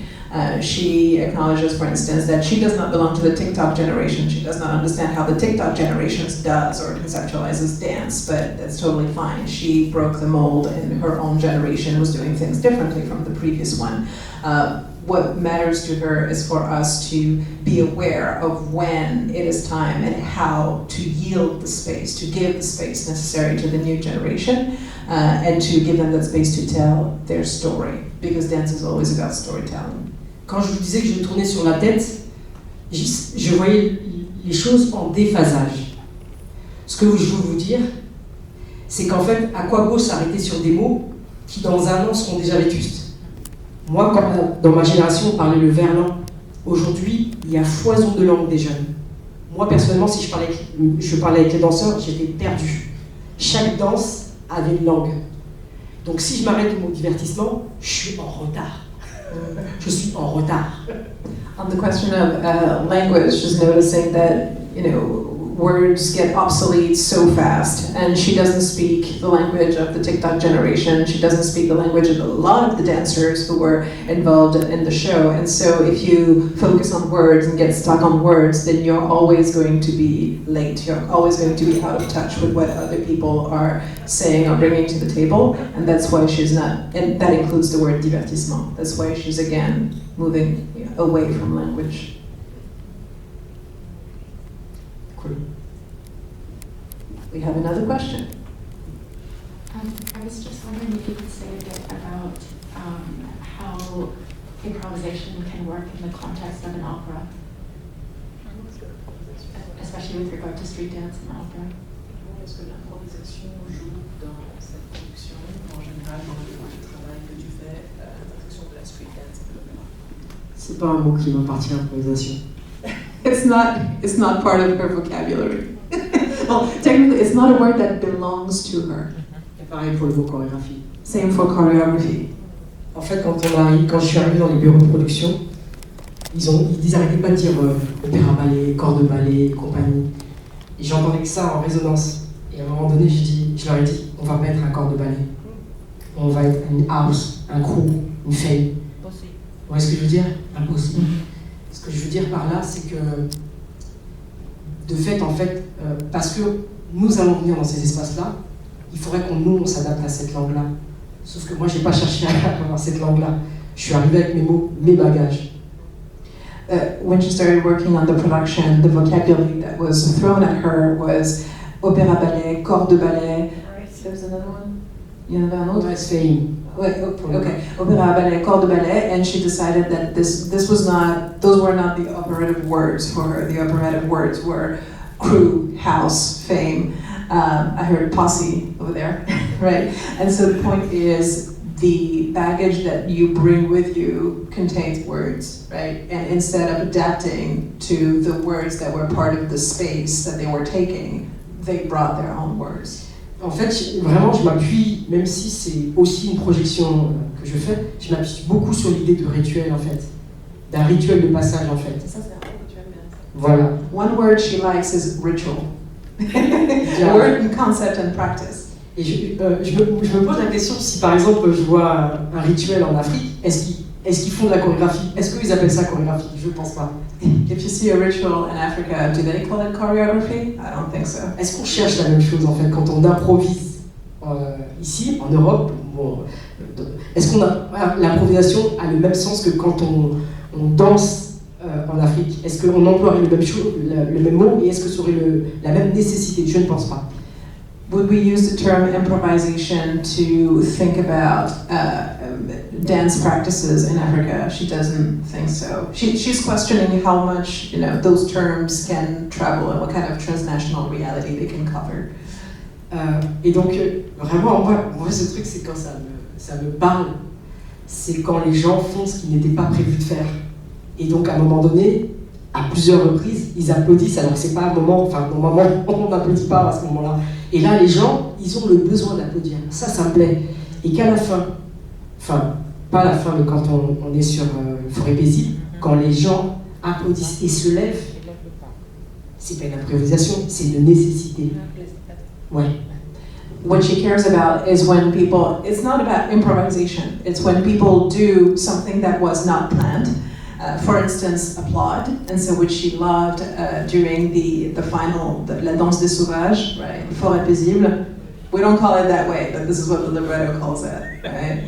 She acknowledges, for instance, that she does not belong to the TikTok generation. She does not understand how the TikTok generation does or conceptualizes dance, but that's totally fine. She broke the mold and her own generation was doing things differently from the previous one. what matters to her is for us to be aware of when it is time and how to yield the space, to give the space necessary to the new generation, and to give them that space to tell their story, because dance is always about storytelling. Quand je vous disais que je tournais sur la tête, je voyais les choses en déphasage. Ce que je veux vous dire, c'est qu'en fait, à quoi beau s'arrêter sur des mots qui dans un an seront déjà vétustes. Moi, quand dans ma génération on parlait le verlan, aujourd'hui il y a foison de langues des jeunes. Moi personnellement, si je parlais avec les danseurs, j'étais perdu. Chaque danse avait une langue. Donc si je m'arrête au mot divertissement, je suis en retard. Je suis en retard. On the question of language, just noticing that, words get obsolete so fast, and she doesn't speak the language of the TikTok generation. She doesn't speak the language of a lot of the dancers who were involved in the show. And so if you focus on words and get stuck on words, then you're always going to be late. You're always going to be out of touch with what other people are saying or bringing to the table. And that's why she's not, and that includes the word divertissement. That's why she's again moving away from language. We have another question. I was just wondering if you could say a bit about how improvisation can work in the context of an opera, especially with regard to street dance and opera. Est-ce que l'improvisation joue dans cette production, en général dans le travail que tu fais à l'intersection de la street dance et de l'opéra? C'est pas un mot qui m'appartient, improvisation. It's not part of her vocabulary. Well, technically, it's not a word that belongs to her. Et pareil pour le mot chorégraphie. Same for choreography. En fait, quand je suis arrivé dans les bureaux de production, ils n'arrêtaient pas de dire Opéra-Ballet, corps de ballet, compagnie. Et j'entendais que ça en résonance. Et à un moment donné, je leur ai dit, on va pas être un corps de ballet. On va être une house, un crew, une fame. Vous voyez ce que je veux dire? Impossible. Ce que je veux dire par là, c'est que, de fait, parce que nous allons venir dans ces espaces-là, il faudrait qu'on s'adapte à cette langue-là. Sauf que moi, je n'ai pas cherché à avoir cette langue-là. Je suis arrivé avec mes mots, mes bagages. When she started working on the production, the vocabulary that was thrown at her was Opéra-Ballet, corps de ballet. There's another one? Il y en avait un autre? Nice fame. Okay, Opéra-Ballet, corps de ballet, and she decided that those were not the operative words for her. The operative words were crew, house, fame. I heard posse over there, right? And so the point is, the baggage that you bring with you contains words, right? And instead of adapting to the words that were part of the space that they were taking, they brought their own words. En fait, vraiment, je m'appuie, même si c'est aussi une projection que je fais, je m'appuie beaucoup sur l'idée de rituel, en fait. D'un rituel de passage, en fait. Ça, c'est un rituel, mais... Voilà. One word she likes is ritual. Word and concept and practice. Et je me pose la question, si par exemple je vois un rituel en Afrique, est-ce qu'ils font de la chorégraphie? Est-ce qu'ils appellent ça chorégraphie? Je ne pense pas. If you see a ritual in Africa, do they call it choreography? I don't think so. Est-ce qu'on cherche la même chose en fait quand on improvise ici, en Europe? Bon, est-ce qu'on a l'improvisation a le même sens que quand on danse en Afrique? Est-ce qu'on emploierait le même mot et est-ce que ça aurait la même nécessité? Je ne pense pas. Would we use the term improvisation to think about dance practices in Africa? She doesn't think so. She's questioning how much those terms can travel and what kind of transnational reality they can cover. Et donc vraiment moi ce truc c'est quand ça me parle, c'est quand les gens font ce qui n'était pas prévu de faire. Et donc à un moment donné, à plusieurs reprises, ils applaudissent alors que c'est pas un moment, normalement on n'applaudit pas à ce moment-là. Et là, les gens, ils ont le besoin d'applaudir. Ça me plaît. Et qu'à la fin, pas à la fin, mais quand on est sur Forêt paisible, quand les gens applaudissent et se lèvent, c'est pas une improvisation, c'est une nécessité. Ouais. What she cares about is when people, it's not about improvisation, it's when people do something that was not planned. For instance, applaud, and so which she loved during the final, la danse des sauvages, right? Forêt paisible. We don't call it that way, but this is what the libretto calls it, right?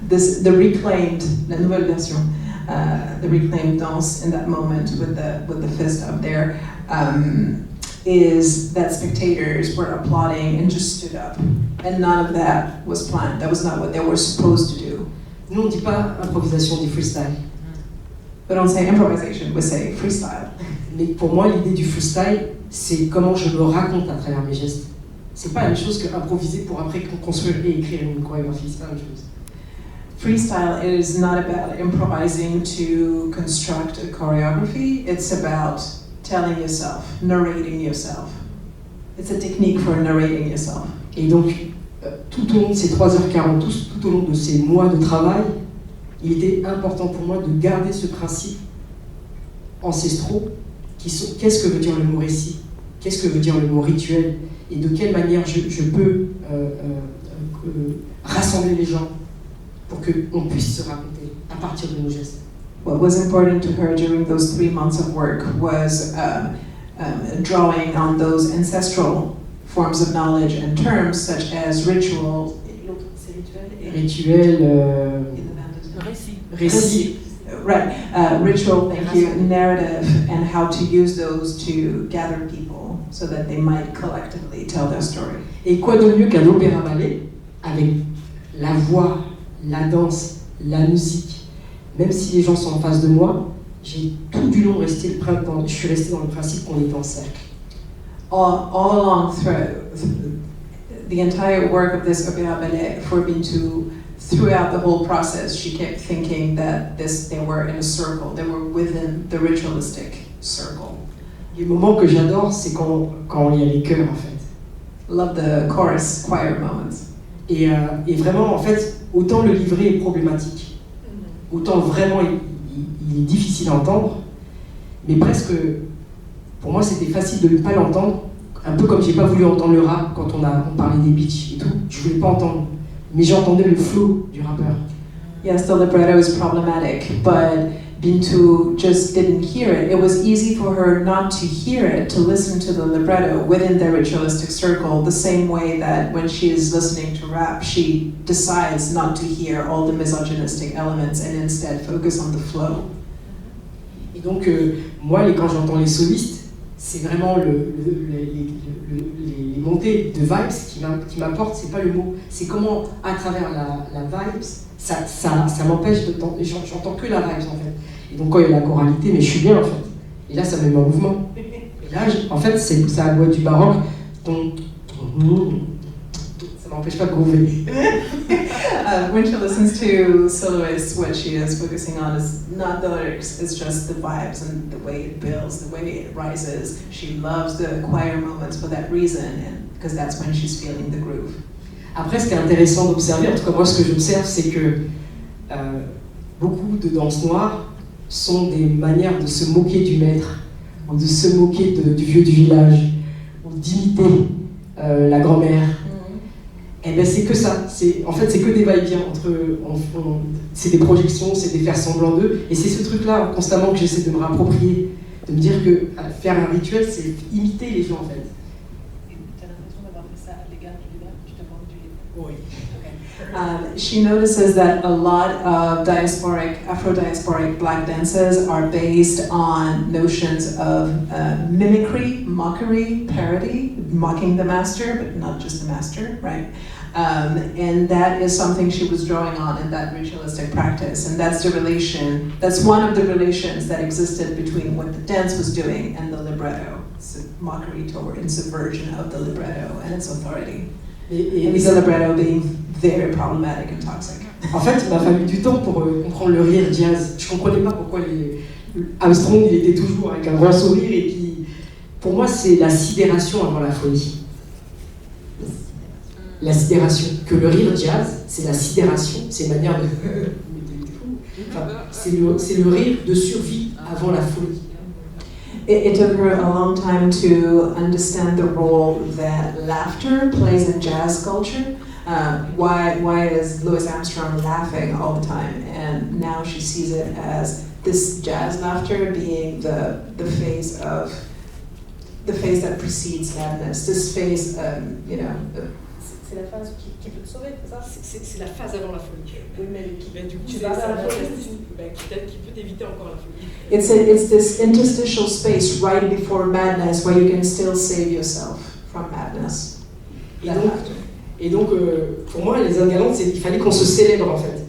The reclaimed, la nouvelle version. the reclaimed dance in that moment with the fist up there, is that spectators were applauding and just stood up. And none of that was planned. That was not what they were supposed to do. Nous, on ne dit pas improvisation, on dit freestyle. We don't say improvisation, we say freestyle. Mais pour moi, l'idée du freestyle, c'est comment je me raconte à travers mes gestes. C'est pas la même chose qu'improviser pour après construire et écrire une chorégraphie, c'est pas la même chose. Freestyle is not about improvising to construct a choreography, it's about telling yourself, narrating yourself. It's a technique for narrating yourself. Et donc, tout au long de ces 3h40, tout au long de ces mois de travail, il était important pour moi de garder ce principe ancestraux qui sont qu'est-ce que veut dire le mot récit, qu'est-ce que veut dire le mot rituel, et de quelle manière je peux rassembler les gens pour qu'on puisse se raconter à partir de nos gestes. What was important to her during those 3 months of work was drawing on those ancestral forms of knowledge and terms such as ritual. Récit. Right, ritual, thank you, narrative, and how to use those to gather people so that they might collectively tell their story. Et quoi de mieux qu'un opéra-ballet avec la voix, la danse, la musique. Même si les gens sont en face de moi, j'ai tout du long je suis resté dans le principe qu'on est en cercle. All along the entire work of this Opéra-Ballet for Bintou, throughout the whole process, she kept thinking that they were in a circle, they were within the ritualistic circle. Les moments que j'adore, c'est quand il y a les chœurs, en fait. Love the chorus, choir moments. Et vraiment, en fait, autant le livret est problématique, autant vraiment il est difficile à entendre, mais presque, pour moi, c'était facile de ne pas l'entendre, un peu comme j'ai pas voulu entendre le rap quand on parlait des beats et tout, je voulais pas entendre, mais j'entendais le flow du rappeur. Yes, the libretto is problematic, but Bintou just didn't hear it. It was easy for her not to hear it, to listen to the libretto within the ritualistic circle, the same way that when she is listening to rap, she decides not to hear all the misogynistic elements and instead focus on the flow. Et donc, moi, quand j'entends les solistes, c'est vraiment les montées de vibes qui m'apportent, c'est pas le mot, c'est comment, à travers la vibes, ça m'empêche de j'entends que la vibes en fait. Et donc quand il y a la choralité, mais je suis bien en fait. Et là, ça me met en mouvement. Et là, en fait, c'est la loi du baroque, ça m'empêche pas de groover. When she listens to soloists, what she is focusing on is not the lyrics, it's just the vibes and the way it builds, the way it rises. She loves the choir moments for that reason, and because that's when she's feeling the groove. Après, ce qui est intéressant d'observer, en tout cas moi ce que j'observe, c'est que beaucoup de danses noires sont des manières de se moquer du maître, ou de se moquer du vieux du village, ou d'imiter la grand-mère. Et bien c'est que ça, en fait c'est que des va-et-vient c'est des projections, c'est des faire semblant d'eux, et c'est ce truc-là constamment que j'essaie de me réapproprier, de me dire que faire un rituel, c'est imiter les gens en fait. She notices that a lot of Afro-diasporic black dances are based on notions of mimicry, mockery, parody, mocking the master, but not just the master, right? And that is something she was drawing on in that ritualistic practice, and that's one of the relations that existed between what the dance was doing and the libretto. It's a mockery toward and subversion of the libretto and its authority. And the libretto being very problematic and toxic. En fait, il m'a fallu du temps pour comprendre le rire jazz. Je comprenais pas pourquoi Armstrong il était toujours avec un grand sourire et qui, pour moi, c'est la sidération avant la folie. La sidération. Que le rire jazz, c'est la sidération, c'est une manière de. Enfin, c'est le rire de survie avant la folie. It took her a long time to understand the role that laughter plays in jazz culture. Why is Louis Armstrong laughing all the time? And now she sees it as this jazz laughter being the phase that precedes madness. This phase, C'est la phase qui peut te sauver, c'est ça? C'est la phase avant la folie. Oui, mais Du coup, tu vas vers la folie. qui peut t'éviter encore la folie. It's this interstitial space right before madness where you can still save yourself from madness. Et donc, pour moi, les Indes Galantes, il fallait qu'on se célèbre en fait.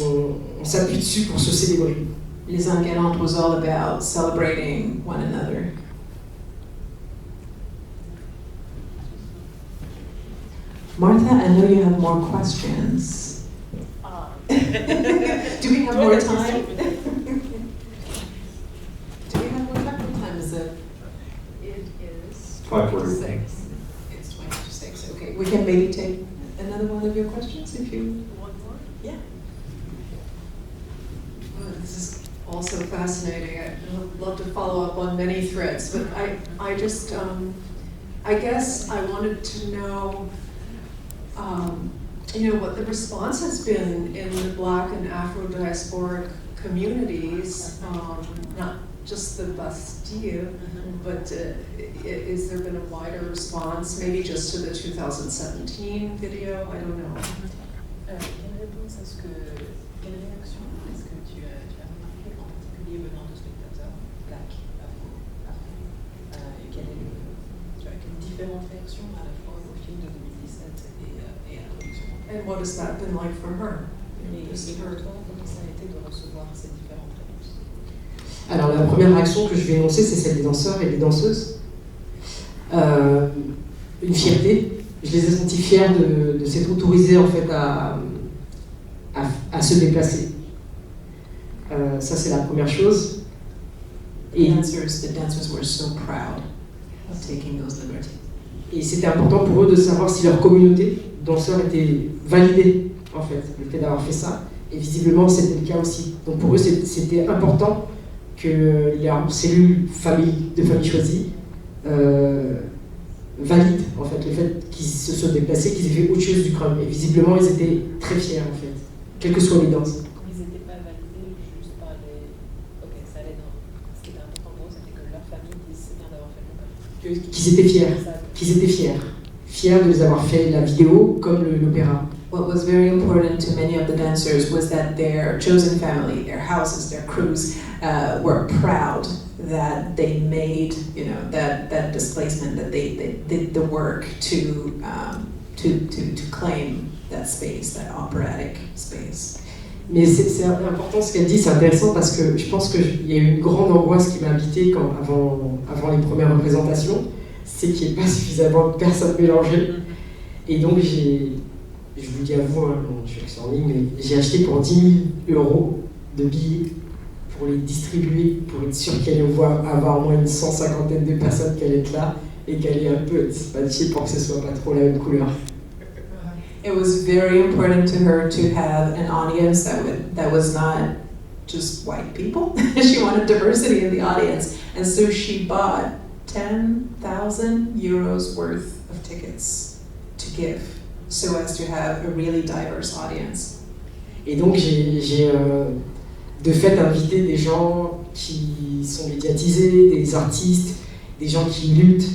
On s'appuie dessus pour se célébrer. Les Indes Galantes was all about celebrating one another. Martha, I know you have more questions. Do we have more time? Do we have more time? What time is it? It is 5:46. It's 5:46. Okay, we can maybe take another one of your questions if you. one more. Yeah. Well, this is also fascinating. I'd love to follow up on many threads, but I just, I guess I wanted to know, what the response has been in the Black and Afro-diasporic communities, not just the Bastille, but is there been a wider response, maybe just to the 2017 video? I don't know. Quelle réponse est-ce que. Quelle réaction est-ce que tu as remarqué en particulier venant de spectateurs black, afro? Et quelles différentes réactions à la fois au film de 2017 et à la production? And what has that been like for her? Et pour toi, comment ça a été de recevoir ces différentes réponses? Alors la première réaction que je vais énoncer, c'est celle des danseurs et des danseuses. Une fierté. Je les ai sentis fiers de s'être autorisés en fait à se déplacer. Ça c'est la première chose. The dancers were so proud of taking those liberties. Et c'était important pour eux de savoir si leur communauté danseurs était validée en fait, le fait d'avoir fait ça. Et visiblement c'était le cas aussi. Donc pour eux c'était important que leur cellule de famille choisie valide en fait le fait qu'ils se soient déplacés, qu'ils aient fait autre chose du crâne. Et visiblement ils étaient très fiers en fait, quelles que soient les danses. Ils n'étaient pas validés juste par les. Ok, ça allait dans. Ce qui était important pour eux, c'était que leur famille dise c'est bien d'avoir fait le opéra. Qu'ils étaient fiers de les avoir fait la vidéo comme l'opéra. What was very important to many of the dancers was that their chosen family, their houses, their crews were proud that they made, that displacement, that they did the work to claim that space, that operatic space. Mais c'est important ce qu'elle dit, c'est intéressant parce que je pense qu'il y a eu une grande angoisse qui m'a habité avant les premières représentations, c'est qu'il n'y ait pas suffisamment de personnes mélangées. Et donc je vous dis à vous, je sais que c'est en ligne, mais j'ai acheté pour 10 000 € de billets pour les distribuer, pour être sûr qu'il allait avoir au moins une 150aine de personnes qui allaient être là et qu'elle allait un peu être dispatchée pour que ce soit pas trop la même couleur. It was very important to her to have an audience that was not just white people. She wanted diversity in the audience, and so she bought 10,000 euros worth of tickets to give, so as to have a really diverse audience. Et donc j'ai de fait invité des gens qui sont médiatisés, des artistes, des gens qui luttent,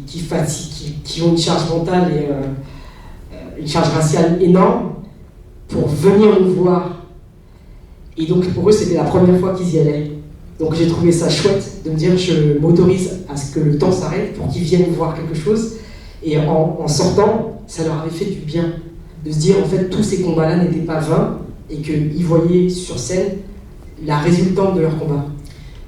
qui ont une charge mentale et une charge raciale énorme pour venir nous voir. Et donc pour eux c'était la première fois qu'ils y allaient. Donc j'ai trouvé ça chouette de me dire je m'autorise à ce que le temps s'arrête pour qu'ils viennent voir quelque chose. Et en sortant, ça leur avait fait du bien de se dire en fait tous ces combats-là n'étaient pas vains et qu'ils voyaient sur scène la résultante de leur combat.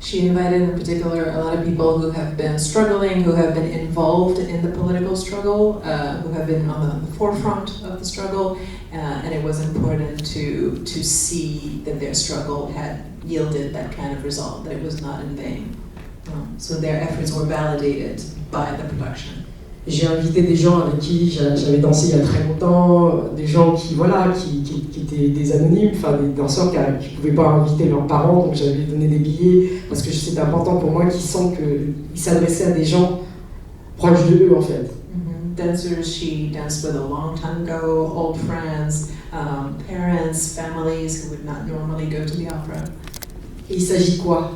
She invited in particular a lot of people who have been struggling, who have been involved in the political struggle, who have been on the forefront of the struggle, and it was important to see that their struggle had yielded that kind of result, that it was not in vain. So their efforts were validated by the production. J'ai invité des gens avec qui j'avais dansé il y a très longtemps, des gens qui étaient des anonymes, enfin des danseurs qui ne pouvaient pas inviter leurs parents, donc j'avais donné des billets, parce que c'était important pour moi qu'ils sentent qu'ils s'adressaient à des gens proches de eux en fait. Dancers she danced with a long time ago, old friends, parents, families who would not normally go to the opera. Et il s'agit quoi?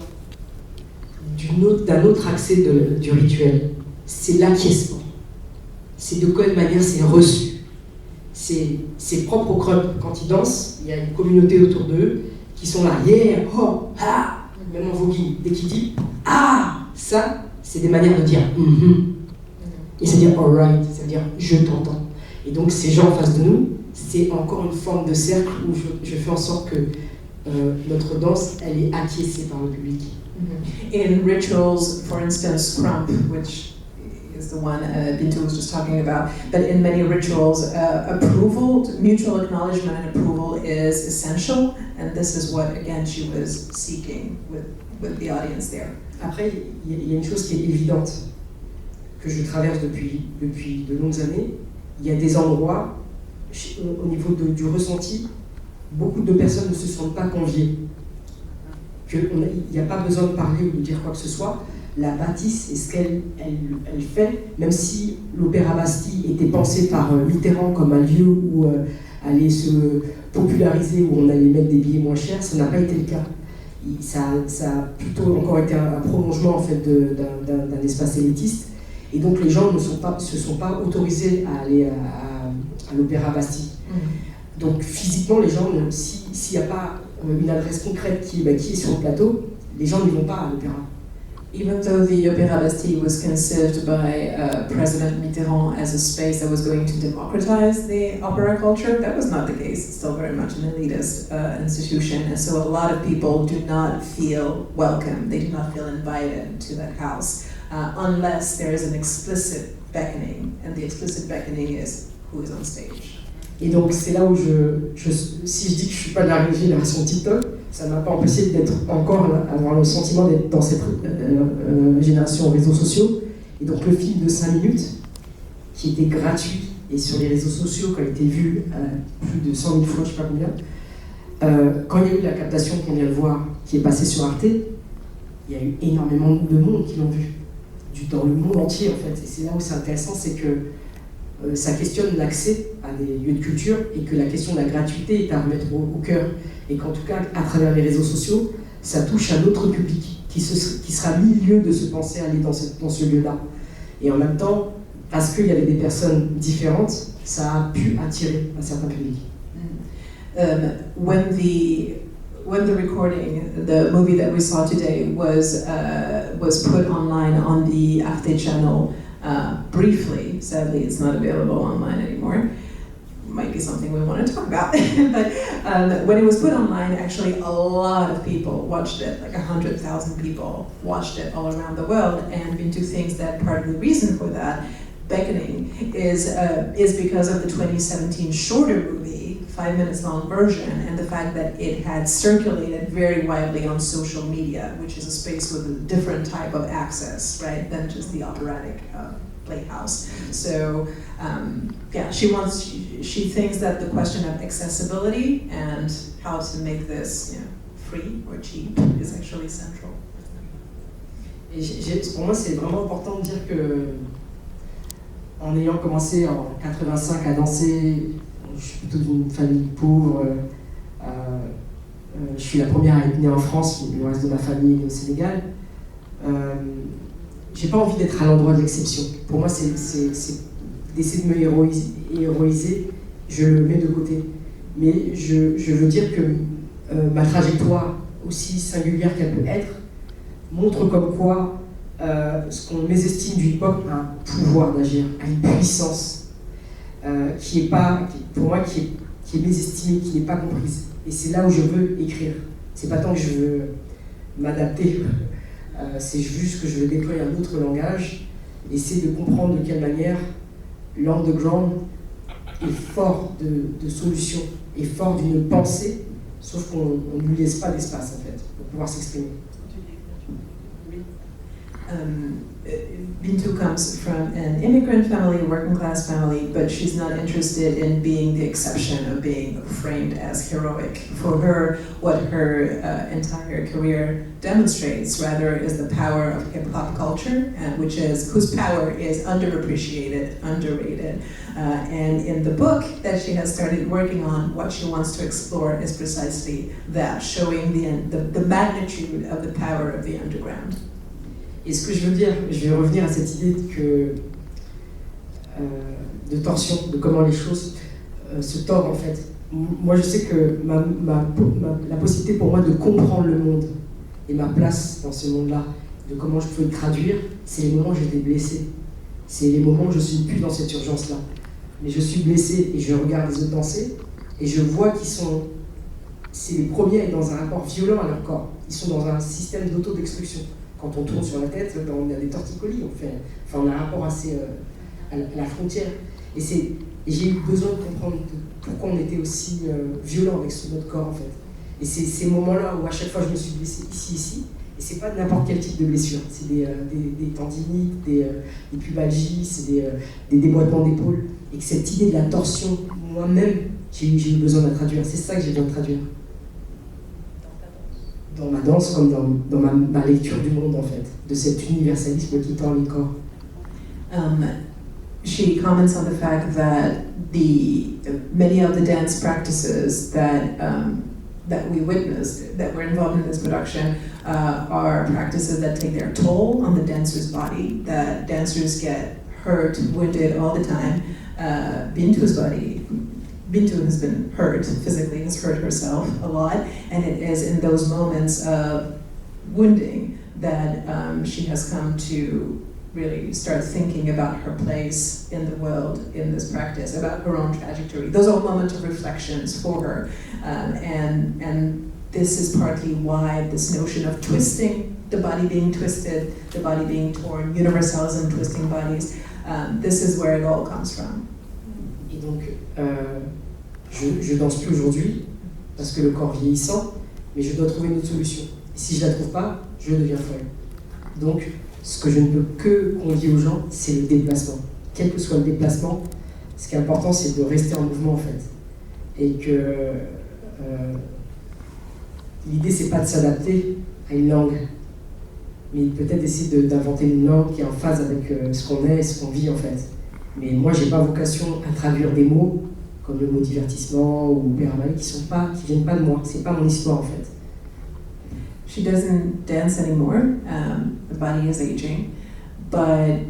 D'un autre accès du rituel, c'est l'acquiescement. c'est de quelle manière c'est reçu. C'est propre au crump. Quand ils dansent, il y a une communauté autour d'eux qui sont là, yeah, oh, ah, même en voguing. Dès qu'ils disent ah, ça, c'est des manières de dire et c'est dire alright, ça veut dire je t'entends. Et donc ces gens en face de nous, c'est encore une forme de cercle où je fais en sorte que notre danse, elle est acquiescée par le public. In rituals, for instance, crump, which is the one Bintou was just talking about, but in many rituals, approval, mutual acknowledgement and approval is essential, and this is what, again, she was seeking with the audience there. Après, il y a une chose qui est évidente, que je traverse depuis de longues années. Il y a des endroits, au niveau du ressenti, beaucoup de personnes ne se sentent pas conviées. Il n'y a pas besoin de parler ou de dire quoi que ce soit. La bâtisse et ce qu'elle fait, même si l'Opéra Bastille était pensé par Mitterrand comme un lieu où aller se populariser, où on allait mettre des billets moins chers, ça n'a pas été le cas. Ça a plutôt encore été un prolongement en fait, d'un espace élitiste. Et donc les gens ne se sont pas autorisés à aller à l'Opéra Bastille. Donc physiquement, les gens, s'il n'y a pas une adresse concrète qui est sur le plateau, les gens n'y vont pas à l'opéra. Even though the Opéra Bastille was conceived by President Mitterrand as a space that was going to democratize the opera culture, that was not the case. It's still very much an elitist institution, and so a lot of people do not feel welcome. They do not feel invited to that house unless there is an explicit beckoning, and the explicit beckoning is who is on stage. Et donc c'est là où si je dis que je ne suis pas de la génération TikTok, ça ne m'a pas empêché d'être encore, avoir le sentiment d'être dans cette génération réseaux sociaux. Et donc le film de 5 minutes, qui était gratuit et sur les réseaux sociaux, qui a été vu plus de 100 000 fois, je ne sais pas combien, quand il y a eu la captation qu'on vient de voir, qui est passée sur Arte, il y a eu énormément de monde qui l'ont vu, dans le monde entier en fait. Et c'est là où c'est intéressant, c'est que ça questionne l'accès à des lieux de culture et que la question de la gratuité est à remettre au cœur. Et qu'en tout cas, à travers les réseaux sociaux, ça touche à d'autres publics qui sera mis lieu de se penser aller dans ce lieu-là. Et en même temps, parce qu'il y avait des personnes différentes, ça a pu attirer un certain public. When the recording, the movie that we saw today was put online on the Arte channel, briefly, sadly it's not available online anymore. Might be something we want to talk about. But when it was put online, actually a lot of people watched it, like 100,000 people watched it all around the world. And Bintou thinks that part of the reason for that beckoning is because of the 2017 shorter movie, 5 minutes long version, and the fact that it had circulated very widely on social media, which is a space with a different type of access, right, than just the operatic playhouse. So she thinks that the question of accessibility and how to make this free or cheap is actually central. Et pour moi, c'est vraiment important de dire que, en ayant commencé en 85 à danser, je suis plutôt d'une famille pauvre. Je suis la première à être née en France, le reste de ma famille est née au Sénégal. J'ai pas envie d'être à l'endroit de l'exception. Pour moi, c'est d'essayer de me héroïser, je le mets de côté. Mais je veux dire que ma trajectoire, aussi singulière qu'elle peut être, montre comme quoi ce qu'on mésestime du hip-hop a un pouvoir d'agir, a une puissance qui est mésestimée, qui n'est pas comprise. Et c'est là où je veux écrire. C'est pas tant que je veux m'adapter, c'est juste que je veux déployer un autre langage, essayer de comprendre de quelle manière l'underground est fort de solutions, est fort d'une pensée, sauf qu'on ne lui laisse pas d'espace en fait, pour pouvoir s'exprimer. Bintou comes from an immigrant family, a working class family, but she's not interested in being the exception, of being framed as heroic. For her, what her entire career demonstrates rather is the power of hip hop culture, whose power is underappreciated, underrated. And in the book that she has started working on, what she wants to explore is precisely that, showing the magnitude of the power of the underground. Et ce que je veux dire, je vais revenir à cette idée que de torsion, de comment les choses se tordent en fait. Moi je sais que la possibilité pour moi de comprendre le monde et ma place dans ce monde-là, de comment je pouvais le traduire, c'est les moments où j'étais blessée. C'est les moments où je suis plus dans cette urgence-là. Mais je suis blessée et je regarde les autres danser et je vois c'est les premiers à être dans un rapport violent à leur corps. Ils sont dans un système d'auto-destruction. Quand on tourne sur la tête, on a des torticolis, on a un rapport assez à la frontière. Et j'ai eu besoin de comprendre pourquoi on était aussi violent avec notre corps en fait. Et c'est ces moments-là où à chaque fois je me suis blessée ici, et c'est pas n'importe quel type de blessure. C'est des tendinites, des pubalgies, c'est des déboîtements d'épaule. Et que cette idée de la torsion, moi-même, j'ai eu besoin de la traduire. C'est ça que j'ai besoin de traduire. Dans ma danse, comme dans ma lecture du monde, en fait, de cet universalisme qui tord les corps. She comments on the fact that many of the dance practices that we witnessed, that were involved in this production, are practices that take their toll on the dancer's body, that dancers get hurt, wounded all the time. Bintou has been hurt physically, has hurt herself a lot, and it is in those moments of wounding that she has come to really start thinking about her place in the world in this practice, about her own trajectory. Those are moments of reflections for her, and this is partly why this notion of twisting, the body being twisted, the body being torn, universalism, twisting bodies, this is where it all comes from. Et donc, je danse plus aujourd'hui, parce que le corps vieillissant, mais je dois trouver une autre solution. Et si je la trouve pas, je deviens folle. Donc, ce que je ne peux que convier aux gens, c'est le déplacement. Quel que soit le déplacement, ce qui est important, c'est de rester en mouvement, en fait. Et que l'idée, c'est pas de s'adapter à une langue, mais peut-être essayer d'inventer une langue qui est en phase avec ce qu'on est et ce qu'on vit, en fait. Mais moi, j'ai pas vocation à traduire des mots comme le mot divertissement ou Opéra-Ballet qui viennent pas de moi. C'est pas mon histoire en fait. She doesn't dance anymore. The body is aging, but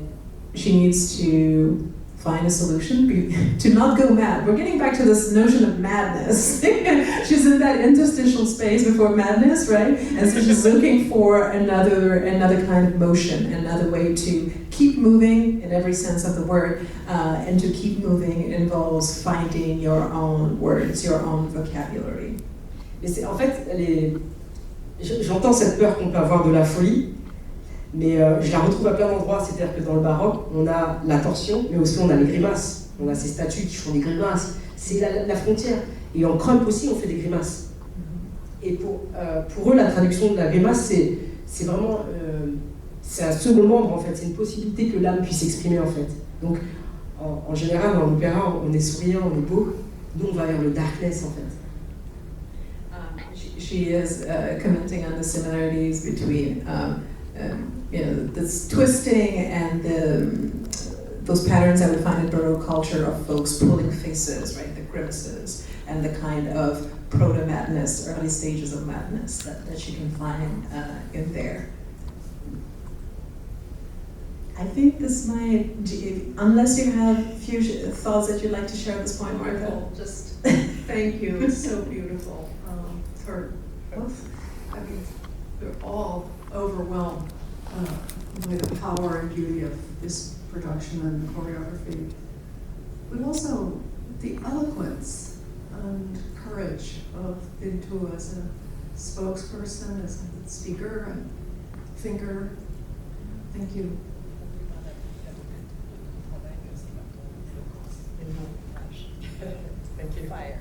she needs to find a solution to not go mad. We're getting back to this notion of madness. She's in that interstitial space before madness, right? And so she's looking for another kind of motion, another way to keep moving in every sense of the word, and to keep moving involves finding your own words, your own vocabulary. Mais en fait, j'entends cette peur qu'on peut avoir de la folie, mais je la retrouve à plein d'endroits. C'est-à-dire que dans le baroque, on a la torsion, mais aussi on a les grimaces. On a ces statues qui font des grimaces. C'est la frontière. Et en crump aussi, on fait des grimaces. Et pour eux, la traduction de la grimace, c'est vraiment... c'est un second membre en fait, c'est une possibilité que l'âme puisse s'exprimer en fait. Donc en général dans l'opéra on est souriant, on est beau, nous on va vers le darkness en fait. She is commenting on the similarities between this twisting and those patterns that we find in Baroque culture of folks pulling faces, right, the grimaces, and the kind of proto-madness, early stages of madness that you can find in there. I think this might, unless you have a few thoughts that you'd like to share at this point, Martha. Just thank you, it's so beautiful. For both, I mean, we're all overwhelmed by the power and beauty of this production and choreography, but also the eloquence and courage of Bintou as a spokesperson, as a speaker and thinker. Thank you. Thank you. Fire.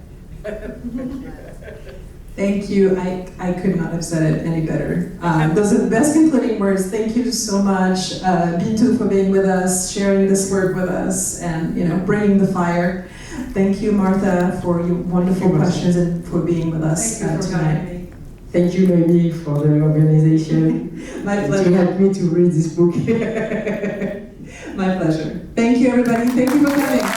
Thank you. I could not have said it any better. Those are the best concluding words. Thank you so much, Bintou, for being with us, sharing this work with us, and bringing the fire. Thank you, Martha, for your wonderful questions and for being with us tonight. Thank you, Noémie, for the organization. My pleasure. To help me to read this book. My pleasure. Thank you, everybody. Thank you for coming.